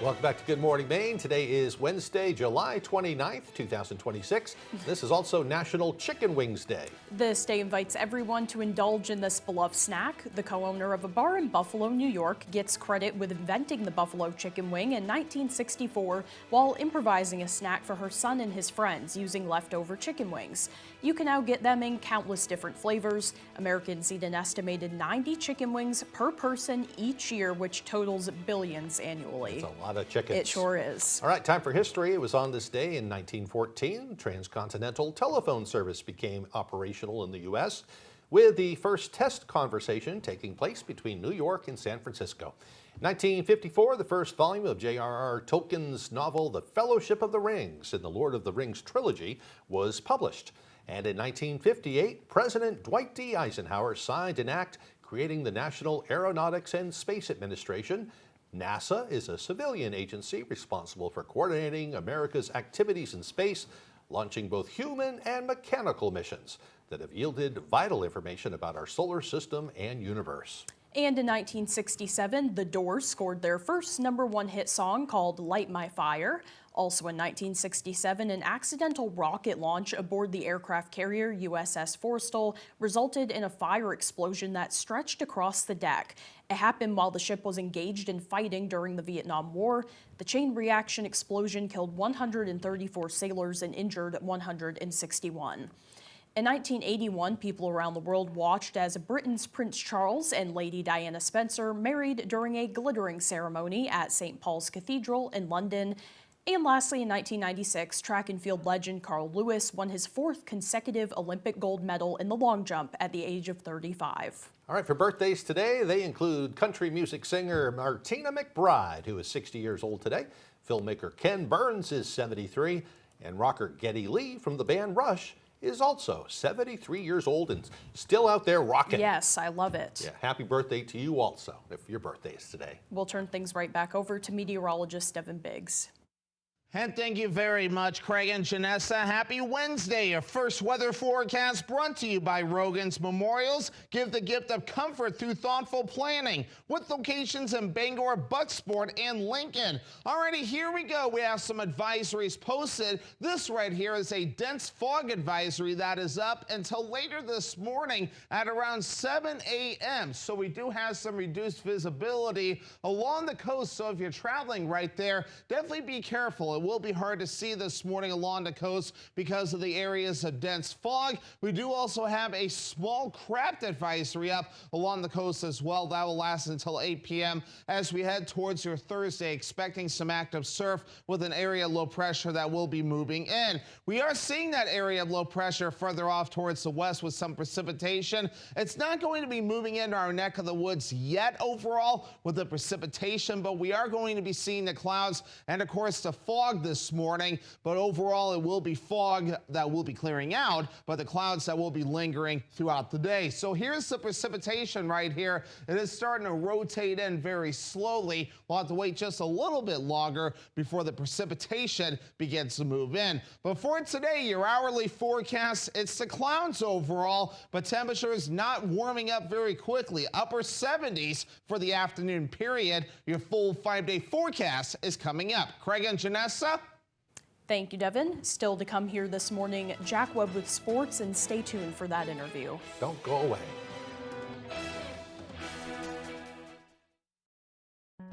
[SPEAKER 3] Welcome back to Good Morning Maine. Today is Wednesday, July 29th, 2026. This is also National Chicken Wings Day.
[SPEAKER 2] This day invites everyone to indulge in this beloved snack. The co-owner of a bar in Buffalo, New York, gets credit with inventing the buffalo chicken wing in 1964 while improvising a snack for her son and his friends using leftover chicken wings. You can now get them in countless different flavors. Americans eat an estimated 90 chicken wings per person each year, which totals billions annually.
[SPEAKER 3] That's a lot of chickens.
[SPEAKER 2] It sure is.
[SPEAKER 3] All right, time for history. It was on this day in 1914, transcontinental telephone service became operational in the U.S., with the first test conversation taking place between New York and San Francisco. In 1954, the first volume of J.R.R. Tolkien's novel The Fellowship of the Rings in the Lord of the Rings trilogy was published. And in 1958, President Dwight D. Eisenhower signed an act creating the National Aeronautics and Space Administration. NASA is a civilian agency responsible for coordinating America's activities in space, launching both human and mechanical missions that have yielded vital information about our solar system and universe.
[SPEAKER 2] And in 1967, The Doors scored their first #1 hit song called Light My Fire. Also in 1967, an accidental rocket launch aboard the aircraft carrier USS Forrestal resulted in a fire explosion that stretched across the deck. It happened while the ship was engaged in fighting during the Vietnam War. The chain reaction explosion killed 134 sailors and injured 161. In 1981, people around the world watched as Britain's Prince Charles and Lady Diana Spencer married during a glittering ceremony at St. Paul's Cathedral in London. And lastly, in 1996, track and field legend Carl Lewis won his 4th consecutive Olympic gold medal in the long jump at the age of 35.
[SPEAKER 3] All right, for birthdays today, they include country music singer Martina McBride, who is 60 years old today. Filmmaker Ken Burns is 73, and rocker Geddy Lee from the band Rush is also 73 years old and still out there rocking.
[SPEAKER 2] Yes, I love it.
[SPEAKER 3] Yeah, happy birthday to you also, if your birthday is today.
[SPEAKER 2] We'll turn things right back over to meteorologist Devin Biggs.
[SPEAKER 13] And thank you very much, Craig and Janessa. Happy Wednesday. Your first weather forecast brought to you by Rogan's Memorials. Give the gift of comfort through thoughtful planning with locations in Bangor, Bucksport, and Lincoln. Alrighty, here we go. We have some advisories posted. This right here is a dense fog advisory that is up until later this morning at around 7 a.m. So we do have some reduced visibility along the coast. So if you're traveling right there, definitely be careful. It will be hard to see this morning along the coast because of the areas of dense fog. We do also have a small craft advisory up along the coast as well. That will last until 8 p.m. as we head towards your Thursday, expecting some active surf with an area of low pressure that will be moving in. We are seeing that area of low pressure further off towards the west with some precipitation. It's not going to be moving into our neck of the woods yet overall with the precipitation, but we are going to be seeing the clouds and, of course, the fog this morning, but overall it will be fog that will be clearing out, but the clouds that will be lingering throughout the day. So here's the precipitation right here. It is starting to rotate in very slowly. We'll have to wait just a little bit longer before the precipitation begins to move in. But for today, your hourly forecast, it's the clouds overall, but temperatures not warming up very quickly. Upper 70s for the afternoon period. Your full 5-day forecast is coming up. Craig and Janessa.
[SPEAKER 2] Thank you, Devin. Still to come here this morning, Jack Webb with sports, and stay tuned for that interview.
[SPEAKER 3] Don't go away.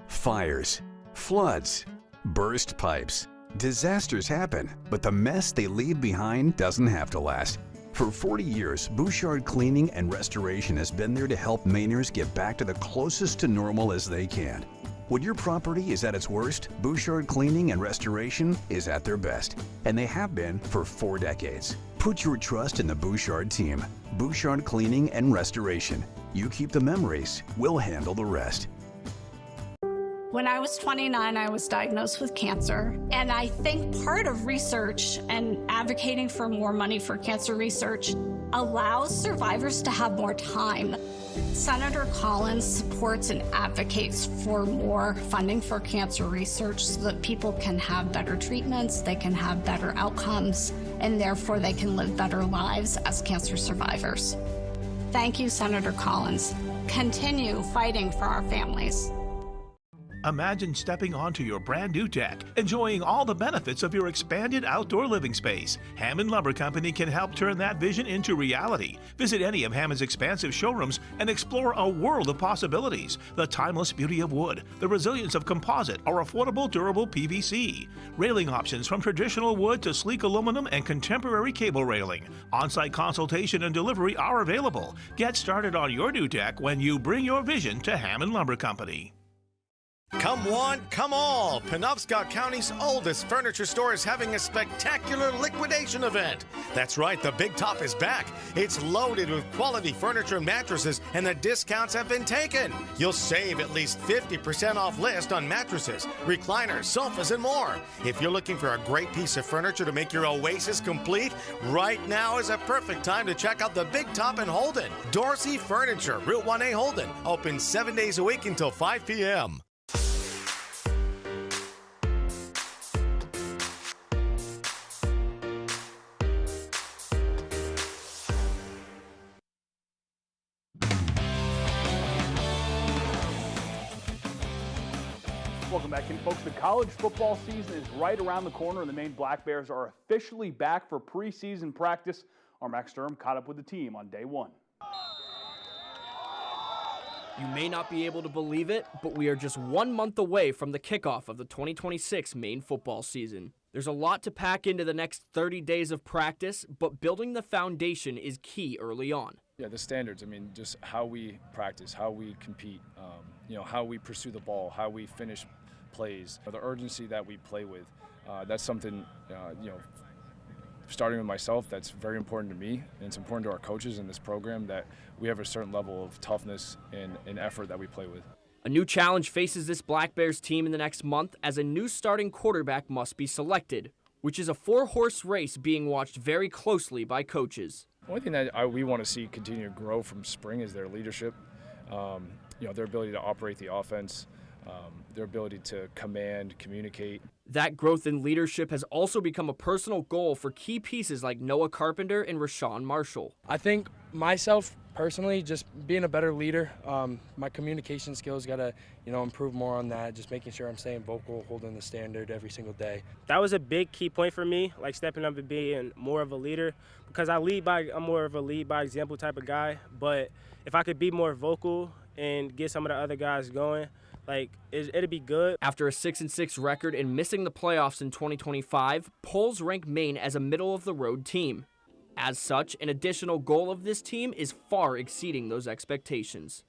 [SPEAKER 6] Fires, floods, burst pipes. Disasters happen, but the mess they leave behind doesn't have to last. For 40 years, Bouchard Cleaning and Restoration has been there to help Mainers get back to the closest to normal as they can. When your property is at its worst, Bouchard Cleaning and Restoration is at their best, and they have been for 4 decades. Put your trust in the Bouchard team. Bouchard Cleaning and Restoration. You keep the memories, we'll handle the rest.
[SPEAKER 7] When I was 29, I was diagnosed with cancer, and I think part of research and advocating for more money for cancer research allows survivors to have more time. Senator Collins supports and advocates for more funding for cancer research so that people can have better treatments, they can have better outcomes, and therefore they can live better lives as cancer survivors. Thank you, Senator Collins. Continue fighting for our families.
[SPEAKER 8] Imagine stepping onto your brand new deck, enjoying all the benefits of your expanded outdoor living space. Hammond Lumber Company can help turn that vision into reality. Visit any of Hammond's expansive showrooms and explore a world of possibilities. The timeless beauty of wood, the resilience of composite or affordable durable PVC. Railing options from traditional wood to sleek aluminum and contemporary cable railing. On-site consultation and delivery are available. Get started on your new deck when you bring your vision to Hammond Lumber Company.
[SPEAKER 9] Come one, come all! Penobscot County's oldest furniture store is having a spectacular liquidation event. That's right, the Big Top is back. It's loaded with quality furniture and mattresses, and the discounts have been taken. You'll save at least 50% off list on mattresses, recliners, sofas, and more. If you're looking for a great piece of furniture to make your oasis complete, right now is a perfect time to check out the Big Top in Holden. Dorsey Furniture, Route 1A Holden, open 7 days a week until 5 p.m.
[SPEAKER 10] Welcome back in, folks. The college football season is right around the corner, and the Maine Black Bears are officially back for preseason practice. Our Max Sturm caught up with the team on day one.
[SPEAKER 11] You may not be able to believe it, but we are just 1 month away from the kickoff of the 2026 Maine football season. There's a lot to pack into the next 30 days of practice, but building the foundation is key early on.
[SPEAKER 12] Yeah, the standards. I mean, just how we practice, how we compete, how we pursue the ball, how we finish plays, the urgency that we play with. That's something, starting with myself, that's very important to me, and it's important to our coaches in this program that we have a certain level of toughness and effort that we play with.
[SPEAKER 11] A new challenge faces this Black Bears team in the next month as a new starting quarterback must be selected, which is a 4-horse race being watched very closely by coaches.
[SPEAKER 12] The only thing that we want to see continue to grow from spring is their leadership, their ability to operate the offense, their ability to command, communicate.
[SPEAKER 11] That growth in leadership has also become a personal goal for key pieces like Noah Carpenter and Rashawn Marshall.
[SPEAKER 26] I think myself, personally, just being a better leader, my communication skills got to, improve more on that, just making sure I'm staying vocal, holding the standard every single day.
[SPEAKER 27] That was a big key point for me, like stepping up and being more of a leader, because I'm more of a lead by example type of guy, but if I could be more vocal and get some of the other guys going, it'd be good.
[SPEAKER 11] After a 6-6 record and missing the playoffs in 2025, polls rank Maine as a middle-of-the-road team. As such, an additional goal of this team is far exceeding those expectations.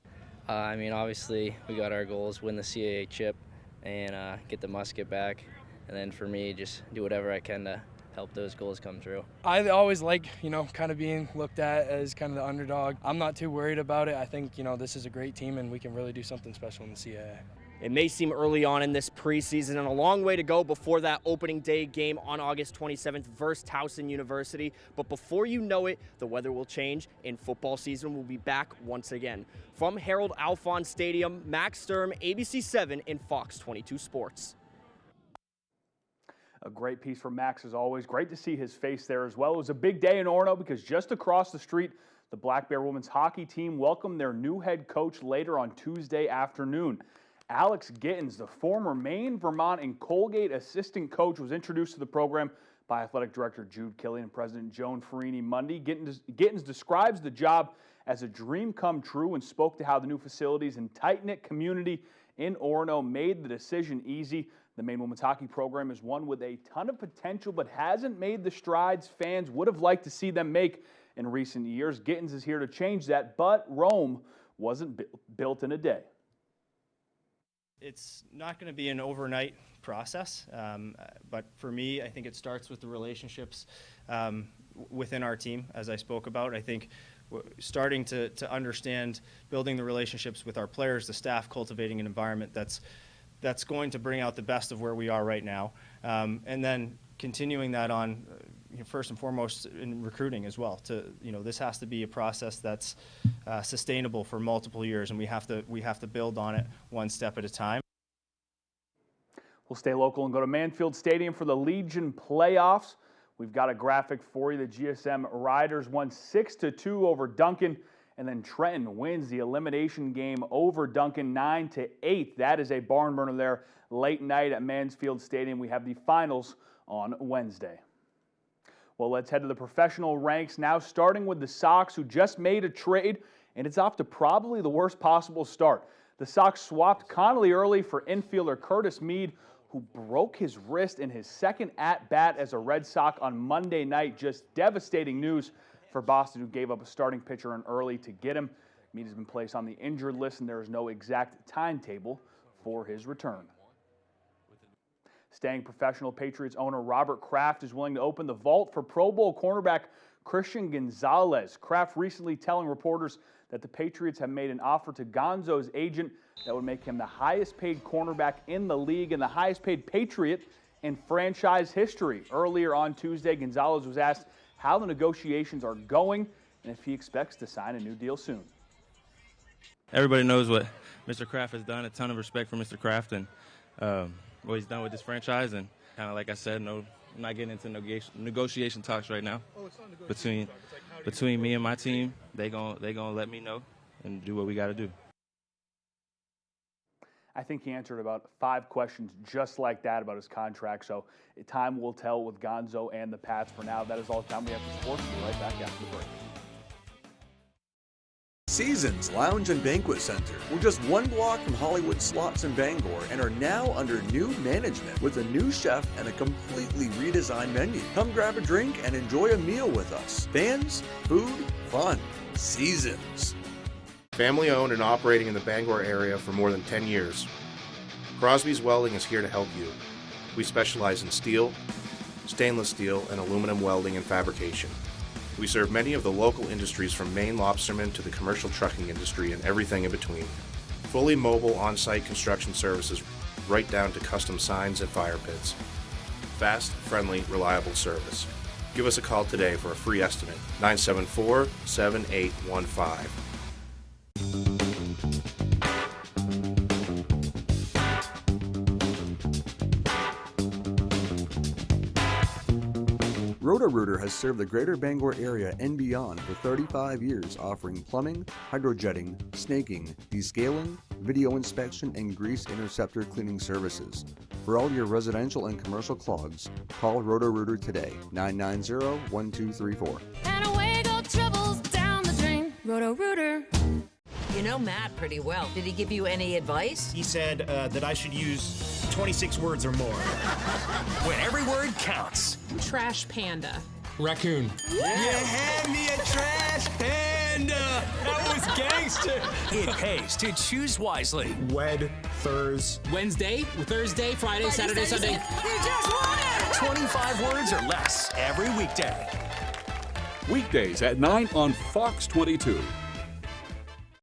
[SPEAKER 28] Obviously, we got our goals, win the CAA chip and get the musket back. And then for me, just do whatever I can to help those goals come true.
[SPEAKER 26] I always like, kind of being looked at as kind of the underdog. I'm not too worried about it. I think, this is a great team and we can really do something special in the CAA.
[SPEAKER 11] It may seem early on in this preseason and a long way to go before that opening day game on August 27th versus Towson University, but before you know it, the weather will change and football season will be back once again. From Harold Alphonse Stadium, Max Sturm, ABC7 and Fox 22 Sports.
[SPEAKER 10] A great piece from Max as always. Great to see his face there as well. It was a big day in Orono because just across the street, the Black Bear women's hockey team welcomed their new head coach later on Tuesday afternoon. Alex Gittens, the former Maine, Vermont, and Colgate assistant coach, was introduced to the program by Athletic Director Jude Killian and President Joan Farini Monday. Gittens describes the job as a dream come true and spoke to how the new facilities and tight-knit community in Orono made the decision easy. The Maine women's hockey program is one with a ton of potential but hasn't made the strides fans would have liked to see them make in recent years. Gittens is here to change that, but Rome wasn't built in a day.
[SPEAKER 29] It's not going to be an overnight process, but for me, I think it starts with the relationships within our team, as I spoke about. I think starting to understand building the relationships with our players, the staff, cultivating an environment that's going to bring out the best of where we are right now, and then continuing that on first and foremost in recruiting as well. This has to be a process that's sustainable for multiple years, and we have to build on it one step at a time.
[SPEAKER 10] We'll stay local and go to Manfield Stadium for the Legion playoffs. We've got a graphic for you. The GSM Riders won 6-2 over Duncan And then Trenton wins the elimination game over Duncan 9-8. That is a barn burner there late night at Mansfield Stadium. We have the finals on Wednesday. Well, let's head to the professional ranks now, starting with the Sox, who just made a trade, and it's off to probably the worst possible start. The Sox swapped Connolly early for infielder Curtis Mead, who broke his wrist in his second at-bat as a Red Sox on Monday night. Just devastating news for Boston, who gave up a starting pitcher in early to get him. Mead has been placed on the injured list, and there is no exact timetable for his return. Staying professional, Patriots owner Robert Kraft is willing to open the vault for Pro Bowl cornerback Christian Gonzalez. Kraft recently telling reporters that the Patriots have made an offer to Gonzo's agent that would make him the highest paid cornerback in the league and the highest paid Patriot in franchise history. Earlier on Tuesday, Gonzalez was asked how the negotiations are going and if he expects to sign a new deal soon.
[SPEAKER 1] Everybody knows what Mr. Kraft has done. A ton of respect for Mr. Kraft and what he's done with this franchise. And kind of like I said, no, I'm not getting into negotiation talks right now. Between me and my team, they gonna let me know and do what we got to do.
[SPEAKER 10] I think he answered about 5 questions just like that about his contract. So time will tell with Gonzo and the Pats. For now, that is all the time we have for sports. We'll be right back after the break.
[SPEAKER 24] Seasons Lounge and Banquet Center. We're just one block from Hollywood Slots in Bangor and are now under new management with a new chef and a completely redesigned menu. Come grab a drink and enjoy a meal with us. Fans, food, fun. Seasons.
[SPEAKER 4] Family owned and operating in the Bangor area for more than 10 years. Crosby's Welding is here to help you. We specialize in steel, stainless steel, and aluminum welding and fabrication. We serve many of the local industries from Maine lobstermen to the commercial trucking industry and everything in between. Fully mobile on-site construction services right down to custom signs and fire pits. Fast, friendly, reliable service. Give us a call today for a free estimate, 974-7815.
[SPEAKER 24] Roto-Rooter has served the greater Bangor area and beyond for 35 years, offering plumbing, hydrojetting, snaking, descaling, video inspection, and grease interceptor cleaning services. For all your residential and commercial clogs, call Roto-Rooter today, 990-1234.
[SPEAKER 14] And away go troubles down the drain. Roto-Rooter.
[SPEAKER 15] You know Matt pretty well. Did he give you any advice?
[SPEAKER 16] He said that I should use 26 words or more.
[SPEAKER 17] When every word counts.
[SPEAKER 19] Trash panda.
[SPEAKER 17] Raccoon.
[SPEAKER 16] You hand me a trash panda. That was gangster.
[SPEAKER 17] It pays to choose wisely.
[SPEAKER 19] Wednesday, Thursday, Friday, Saturday, Sunday.
[SPEAKER 15] You just won it!
[SPEAKER 17] 25 words or less every weekday.
[SPEAKER 25] Weekdays at 9 on Fox 22.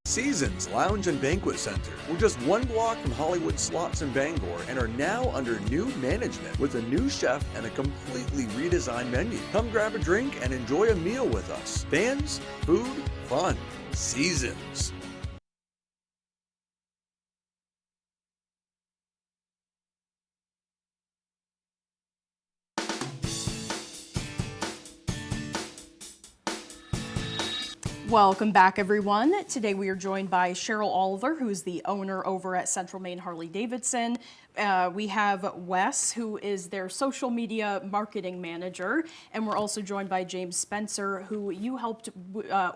[SPEAKER 24] Seasons Lounge and Banquet Center. We're just one block from Hollywood Slots in Bangor and are now under new management with a new chef and a completely redesigned menu. Come grab a drink and enjoy a meal with us. Fans, food, fun. Seasons.
[SPEAKER 2] Welcome back, everyone. Today we are joined by Cheryl Oliver, who is the owner over at Central Maine Harley-Davidson. We have Wes, who is their social media marketing manager, and we're also joined by James Spencer, who you helped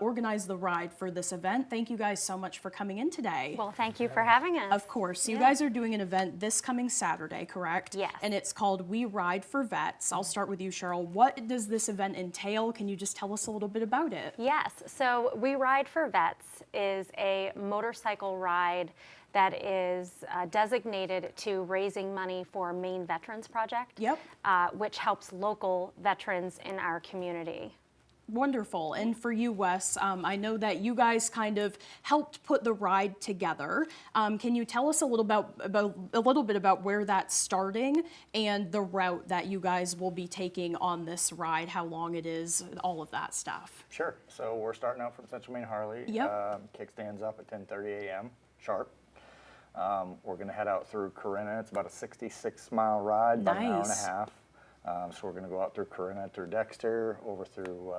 [SPEAKER 2] organize the ride for this event. Thank you guys so much for coming in today.
[SPEAKER 20] Well, thank you for having us.
[SPEAKER 2] Of course. You guys are doing an event this coming Saturday, correct?
[SPEAKER 20] Yes.
[SPEAKER 2] And it's called We Ride for Vets. I'll start with you, Cheryl. What does this event entail? Can you just tell us a little bit about it?
[SPEAKER 20] Yes. So We Ride for Vets is a motorcycle ride that is designated to raising money for Maine Veterans Project, which helps local veterans in our community.
[SPEAKER 2] Wonderful. And for you, Wes, I know that you guys kind of helped put the ride together. Can you tell us a little bit about where that's starting and the route that you guys will be taking on this ride, how long it is, all of that stuff?
[SPEAKER 22] Sure. So we're starting out from Central Maine Harley. Kickstands up at 10:30 a.m. sharp. We're going to head out through Corinna. It's about a 66-mile ride, about an hour and a half. So we're going to go out through Corinna, through Dexter, over through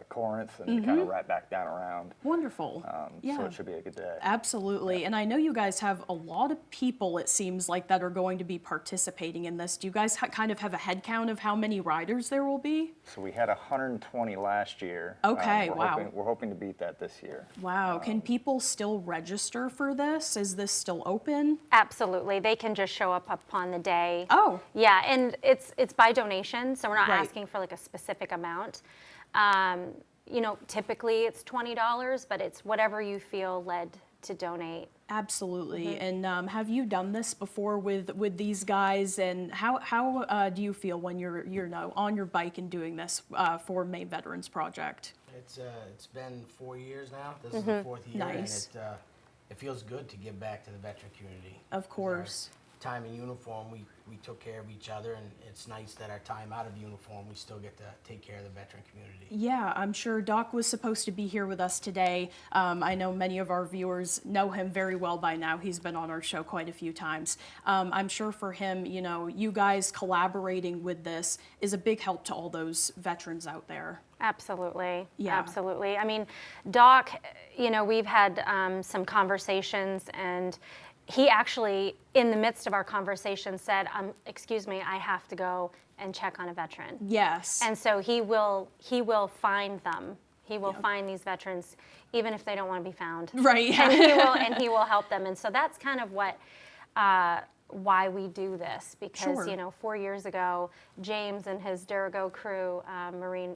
[SPEAKER 22] Corinth and kind of right back down around.
[SPEAKER 2] Wonderful.
[SPEAKER 22] So it should be a good day.
[SPEAKER 2] Absolutely. And I know you guys have a lot of people, it seems like, that are going to be participating in this. Do you guys kind of have a head count of how many riders there will be?
[SPEAKER 22] So we had 120 last year.
[SPEAKER 2] Okay,
[SPEAKER 22] We're hoping to beat that this year.
[SPEAKER 2] Wow. Can people still register for this? Is this still open?
[SPEAKER 20] Absolutely. They can just show up upon the day.
[SPEAKER 2] Oh.
[SPEAKER 20] Yeah, and it's by donation, so we're not asking for like a specific amount. You know, typically it's $20, but it's whatever you feel led to donate.
[SPEAKER 2] Absolutely. And have you done this before with these guys? And how do you feel when you're on your bike and doing this for Maine Veterans Project?
[SPEAKER 3] It's been 4 years now. This is the fourth year,
[SPEAKER 2] Nice.
[SPEAKER 3] and it feels good to give back to the veteran community.
[SPEAKER 2] Of course.
[SPEAKER 3] Time in uniform, we took care of each other, and it's nice that our time out of uniform, we still get to take care of the veteran community.
[SPEAKER 2] Yeah, I'm sure Doc was supposed to be here with us today. I know many of our viewers know him very well by now. He's been on our show quite a few times. I'm sure for him, you know, you guys collaborating with this is a big help to all those veterans out there.
[SPEAKER 20] Absolutely.
[SPEAKER 2] Yeah.
[SPEAKER 20] Absolutely. I mean, Doc, you know, we've had some conversations, and he actually, in the midst of our conversation, said, excuse me, I have to go and check on a veteran.
[SPEAKER 2] Yes.
[SPEAKER 20] And so he will find them. He will find these veterans, even if they don't want to be found.
[SPEAKER 2] Right.
[SPEAKER 20] And he will help them. And so that's kind of what, why we do this. Because, you know, 4 years ago, James and his Durago crew, Marine,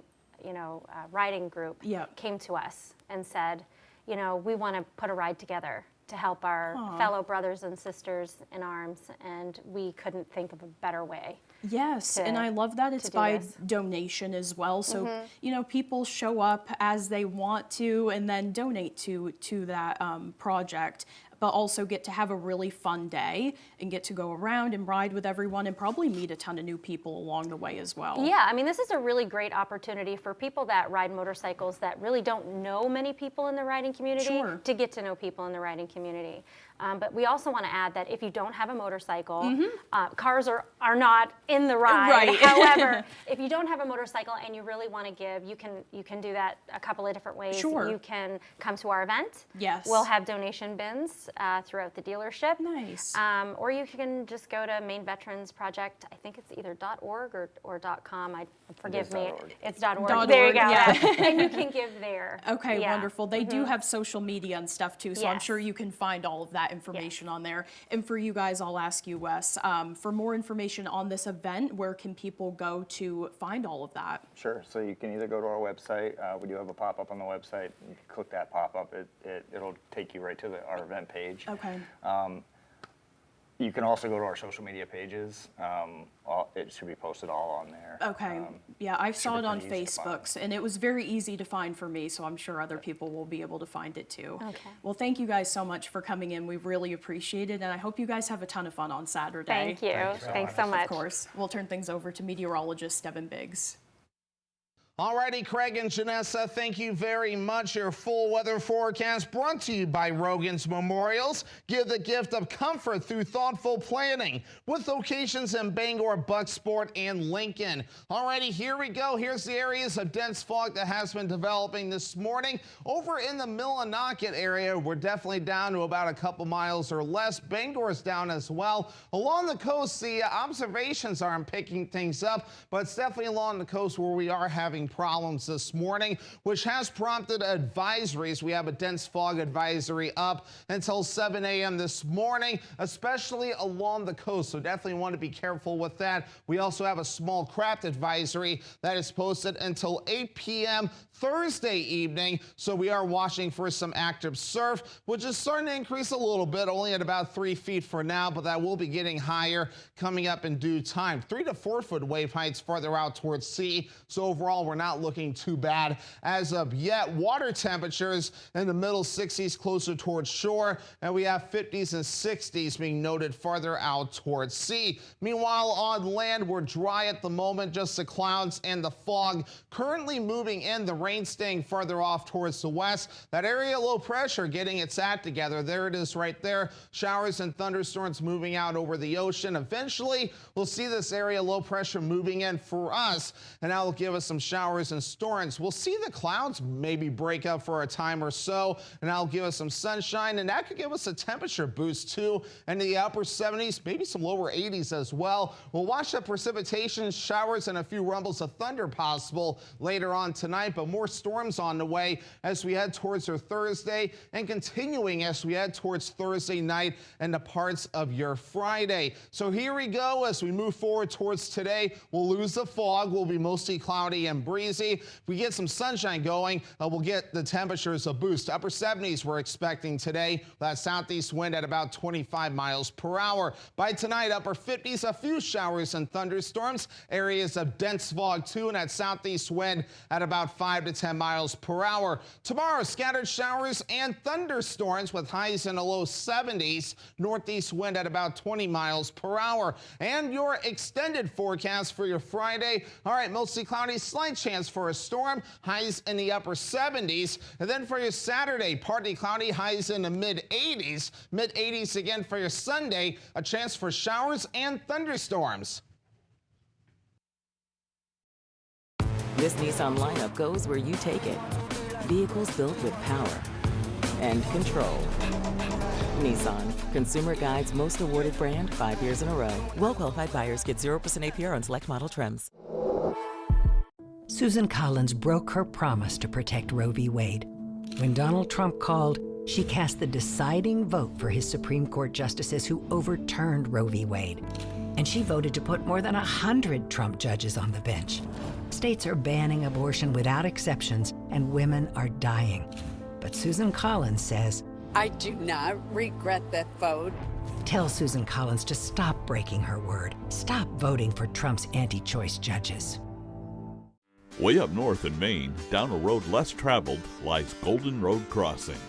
[SPEAKER 20] riding group, came to us and said, you know, we want to put a ride together to help our fellow brothers and sisters in arms, and we couldn't think of a better way.
[SPEAKER 2] Yes, and I love that it's by donation as well. So, you know, people show up as they want to and then donate to that project, but also get to have a really fun day and get to go around and ride with everyone and probably meet a ton of new people along the way as well.
[SPEAKER 20] Yeah, I mean, this is a really great opportunity for people that ride motorcycles that really don't know many people in the riding community to get to know people in the riding community. But we also want to add that if you don't have a motorcycle, cars are not in the ride.
[SPEAKER 2] Right.
[SPEAKER 20] However, if you don't have a motorcycle and you really want to give, you can do that a couple of different ways.
[SPEAKER 2] Sure.
[SPEAKER 20] You can come to our event.
[SPEAKER 2] Yes.
[SPEAKER 20] We'll have donation bins throughout the dealership.
[SPEAKER 2] Nice.
[SPEAKER 20] Or you can just go to Maine Veterans Project. I think it's either .org or .com. Forgive me. It's .org. There you go.
[SPEAKER 2] Yeah.
[SPEAKER 20] And you can give there.
[SPEAKER 2] Okay, wonderful. They do have social media and stuff too, so I'm
[SPEAKER 20] Yes.
[SPEAKER 2] sure you can find all of that information on there. And for you guys, I'll ask you, Wes, for more information on this event, where can people go to find all of that?
[SPEAKER 22] Sure. So you can either go to our website. We do have a pop-up on the website. You can click that pop-up. It'll take you right to our event page.
[SPEAKER 2] Okay.
[SPEAKER 22] You can also go to our social media pages. It should be posted all on there.
[SPEAKER 2] Okay. Yeah, I saw it on
[SPEAKER 22] pretty easy to find.
[SPEAKER 2] Facebook, and it was very easy to find for me, so I'm sure other people will be able to find it too.
[SPEAKER 20] Okay.
[SPEAKER 2] Well, thank you guys so much for coming in. We really appreciate it, and I hope you guys have a ton of fun on Saturday.
[SPEAKER 20] Thank you. Thanks so much.
[SPEAKER 2] Of course. We'll turn things over to meteorologist Devin Biggs.
[SPEAKER 5] Alrighty, Craig and Janessa, thank you very much. Your full weather forecast brought to you by Rogan's Memorials. Give the gift of comfort through thoughtful planning with locations in Bangor, Bucksport, and Lincoln. Alrighty, here we go. Here's the areas of dense fog that has been developing this morning. Over in the Millinocket area, we're definitely down to about a couple miles or less. Bangor is down as well. Along the coast, the observations aren't picking things up, but it's definitely along the coast where we are having problems this morning, which has prompted advisories. We have a dense fog advisory up until 7 a.m. this morning, especially along the coast, so definitely want to be careful with that. We also have a small craft advisory that is posted until 8 p.m. Thursday evening, so we are watching for some active surf, which is starting to increase a little bit, only at about 3 feet for now, but that will be getting higher coming up in due time. 3 to 4 foot wave heights farther out towards sea, so overall we're not looking too bad as of yet. Water temperatures in the middle 60s closer towards shore, and we have 50s and 60s being noted farther out towards sea. Meanwhile, on land, we're dry at the moment, just the clouds and the fog currently moving in, the rain staying farther off towards the west. That area low pressure getting its act together. There it is right there. Showers and thunderstorms moving out over the ocean. Eventually, we'll see this area low pressure moving in for us, and that will give us some showers showers and storms. We'll see the clouds maybe break up for a time or so, and that'll give us some sunshine, and that could give us a temperature boost too, into the upper 70s, maybe some lower 80s as well. We'll watch the precipitation, showers, and a few rumbles of thunder possible later on tonight, but more storms on the way as we head towards our Thursday and continuing as we head towards Thursday night and the parts of your Friday. So here we go as we move forward towards today. We'll lose the fog. We'll be mostly cloudy and breezy. If we get some sunshine going, we'll get the temperatures a boost. Upper 70s we're expecting today. That southeast wind at about 25 miles per hour. By tonight, upper 50s, a few showers and thunderstorms. Areas of dense fog too, and that southeast wind at about 5 to 10 miles per hour. Tomorrow, scattered showers and thunderstorms with highs in the low 70s. Northeast wind at about 20 miles per hour. And your extended forecast for your Friday. All right, mostly cloudy, slight chance for a storm. Highs in the upper 70s. And then for your Saturday, partly cloudy, highs in the mid 80s. Mid 80s again for your Sunday. A chance for showers and thunderstorms.
[SPEAKER 6] This Nissan lineup goes where you take it. Vehicles built with power and control. Nissan, Consumer Guide's most awarded brand 5 years in a row. Well-qualified buyers get 0% APR on select model trims.
[SPEAKER 7] Susan Collins broke her promise to protect Roe v. Wade. When Donald Trump called, she cast the deciding vote for his Supreme Court justices who overturned Roe v. Wade. And she voted to put more than 100 Trump judges on the bench. States are banning abortion without exceptions, and women are dying. But Susan Collins says,
[SPEAKER 8] I do not regret that vote.
[SPEAKER 7] Tell Susan Collins to stop breaking her word. Stop voting for Trump's anti-choice judges.
[SPEAKER 9] Way up north in Maine, down a road less traveled, lies Golden Road Crossing.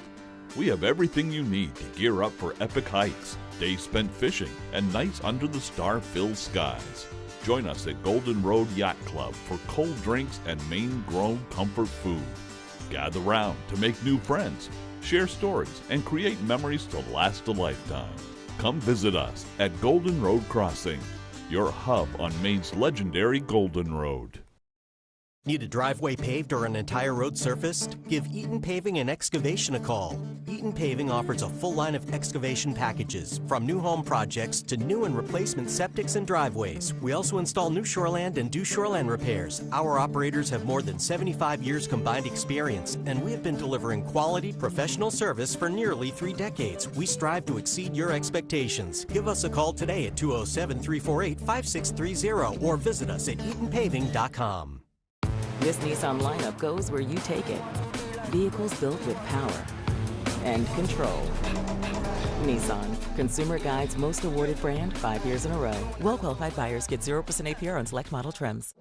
[SPEAKER 9] We have everything you need to gear up for epic hikes, days spent fishing, and nights under the star-filled skies. Join us at Golden Road Yacht Club for cold drinks and Maine-grown comfort food. Gather round to make new friends, share stories, and create memories to last a lifetime. Come visit us at Golden Road Crossing, your hub on Maine's legendary Golden Road.
[SPEAKER 12] Need a driveway paved or an entire road surfaced? Give Eaton Paving and Excavation a call. Eaton Paving offers a full line of excavation packages, from new home projects to new and replacement septics and driveways. We also install new shoreland and do shoreland repairs. Our operators have more than 75 years combined experience, and we have been delivering quality, professional service for nearly 3 decades. We strive to exceed your expectations. Give us a call today at 207-348-5630 or visit us at EatonPaving.com.
[SPEAKER 6] This Nissan lineup goes where you take it. Vehicles built with power and control. Nissan, Consumer Guide's most awarded brand 5 years in a row. Well-qualified buyers get 0% APR on select model trims.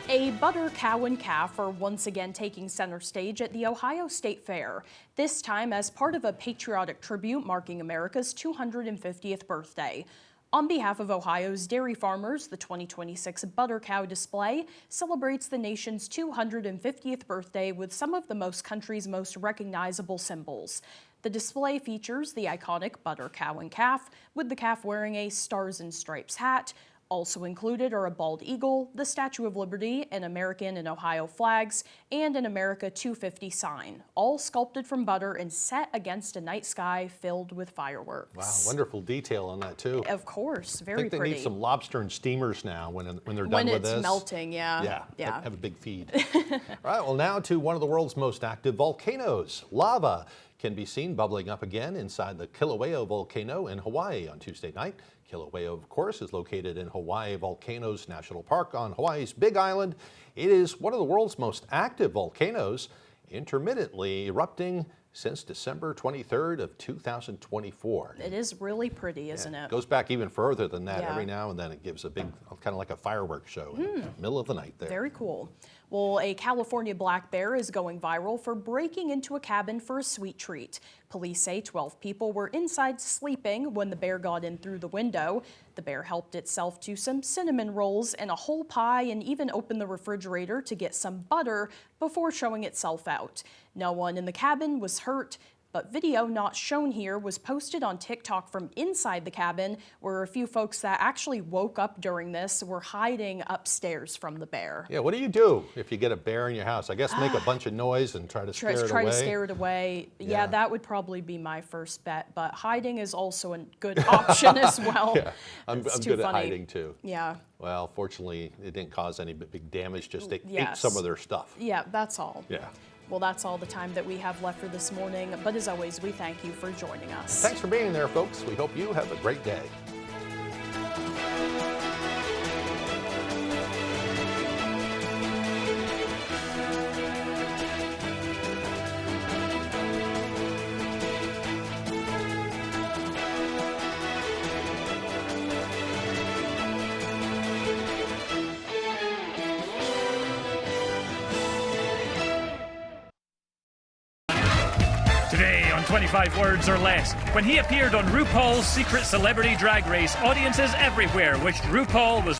[SPEAKER 2] A butter cow and calf are once again taking center stage at the Ohio State Fair, this time as part of a patriotic tribute marking America's 250th birthday. On behalf of Ohio's dairy farmers, the 2026 Butter Cow display celebrates the nation's 250th birthday with some of the country's most recognizable symbols. The display features the iconic butter cow and calf, with the calf wearing a Stars and Stripes hat. Also included are a bald eagle, the Statue of Liberty, an American and Ohio flags, and an America 250 sign, all sculpted from butter and set against a night sky filled with fireworks.
[SPEAKER 13] Wow, wonderful detail on that too.
[SPEAKER 2] Of course, very pretty.
[SPEAKER 13] I think they need some lobster and steamers now when they're done with this.
[SPEAKER 2] When it's melting, yeah.
[SPEAKER 13] Yeah, have a big feed. All right, well now to one of the world's most active volcanoes. Lava can be seen bubbling up again inside the Kilauea volcano in Hawaii on Tuesday night. Kilauea, of course, is located in Hawaii Volcanoes National Park on Hawaii's Big Island. It is one of the world's most active volcanoes, intermittently erupting since December 23rd of 2024.
[SPEAKER 2] It is really pretty, isn't it?
[SPEAKER 13] It goes back even further than that. Every now and then it gives a big, kind of like a fireworks show in the middle of the night there.
[SPEAKER 2] Very cool. Well, a California black bear is going viral for breaking into a cabin for a sweet treat. Police say 12 people were inside sleeping when the bear got in through the window. The bear helped itself to some cinnamon rolls and a whole pie and even opened the refrigerator to get some butter before showing itself out. No one in the cabin was hurt. But video not shown here was posted on TikTok from inside the cabin, where a few folks that actually woke up during this were hiding upstairs from the bear.
[SPEAKER 13] Yeah, what do you do if you get a bear in your house? I guess make a bunch of noise and try to scare it away.
[SPEAKER 2] Try to scare it away. Yeah, that would probably be my first bet, but hiding is also a good option as well.
[SPEAKER 13] Yeah, I'm good at hiding too.
[SPEAKER 2] Yeah.
[SPEAKER 13] Well, fortunately, it didn't cause any big damage, just ate some of their stuff.
[SPEAKER 2] Yeah, that's all.
[SPEAKER 13] Yeah.
[SPEAKER 2] Well, that's all the time that we have left for this morning, but as always, we thank you for joining us.
[SPEAKER 13] Thanks for being there, folks. We hope you have a great day.
[SPEAKER 1] Today on 25 Words or Less, when he appeared on RuPaul's Secret Celebrity Drag Race, audiences everywhere wished RuPaul was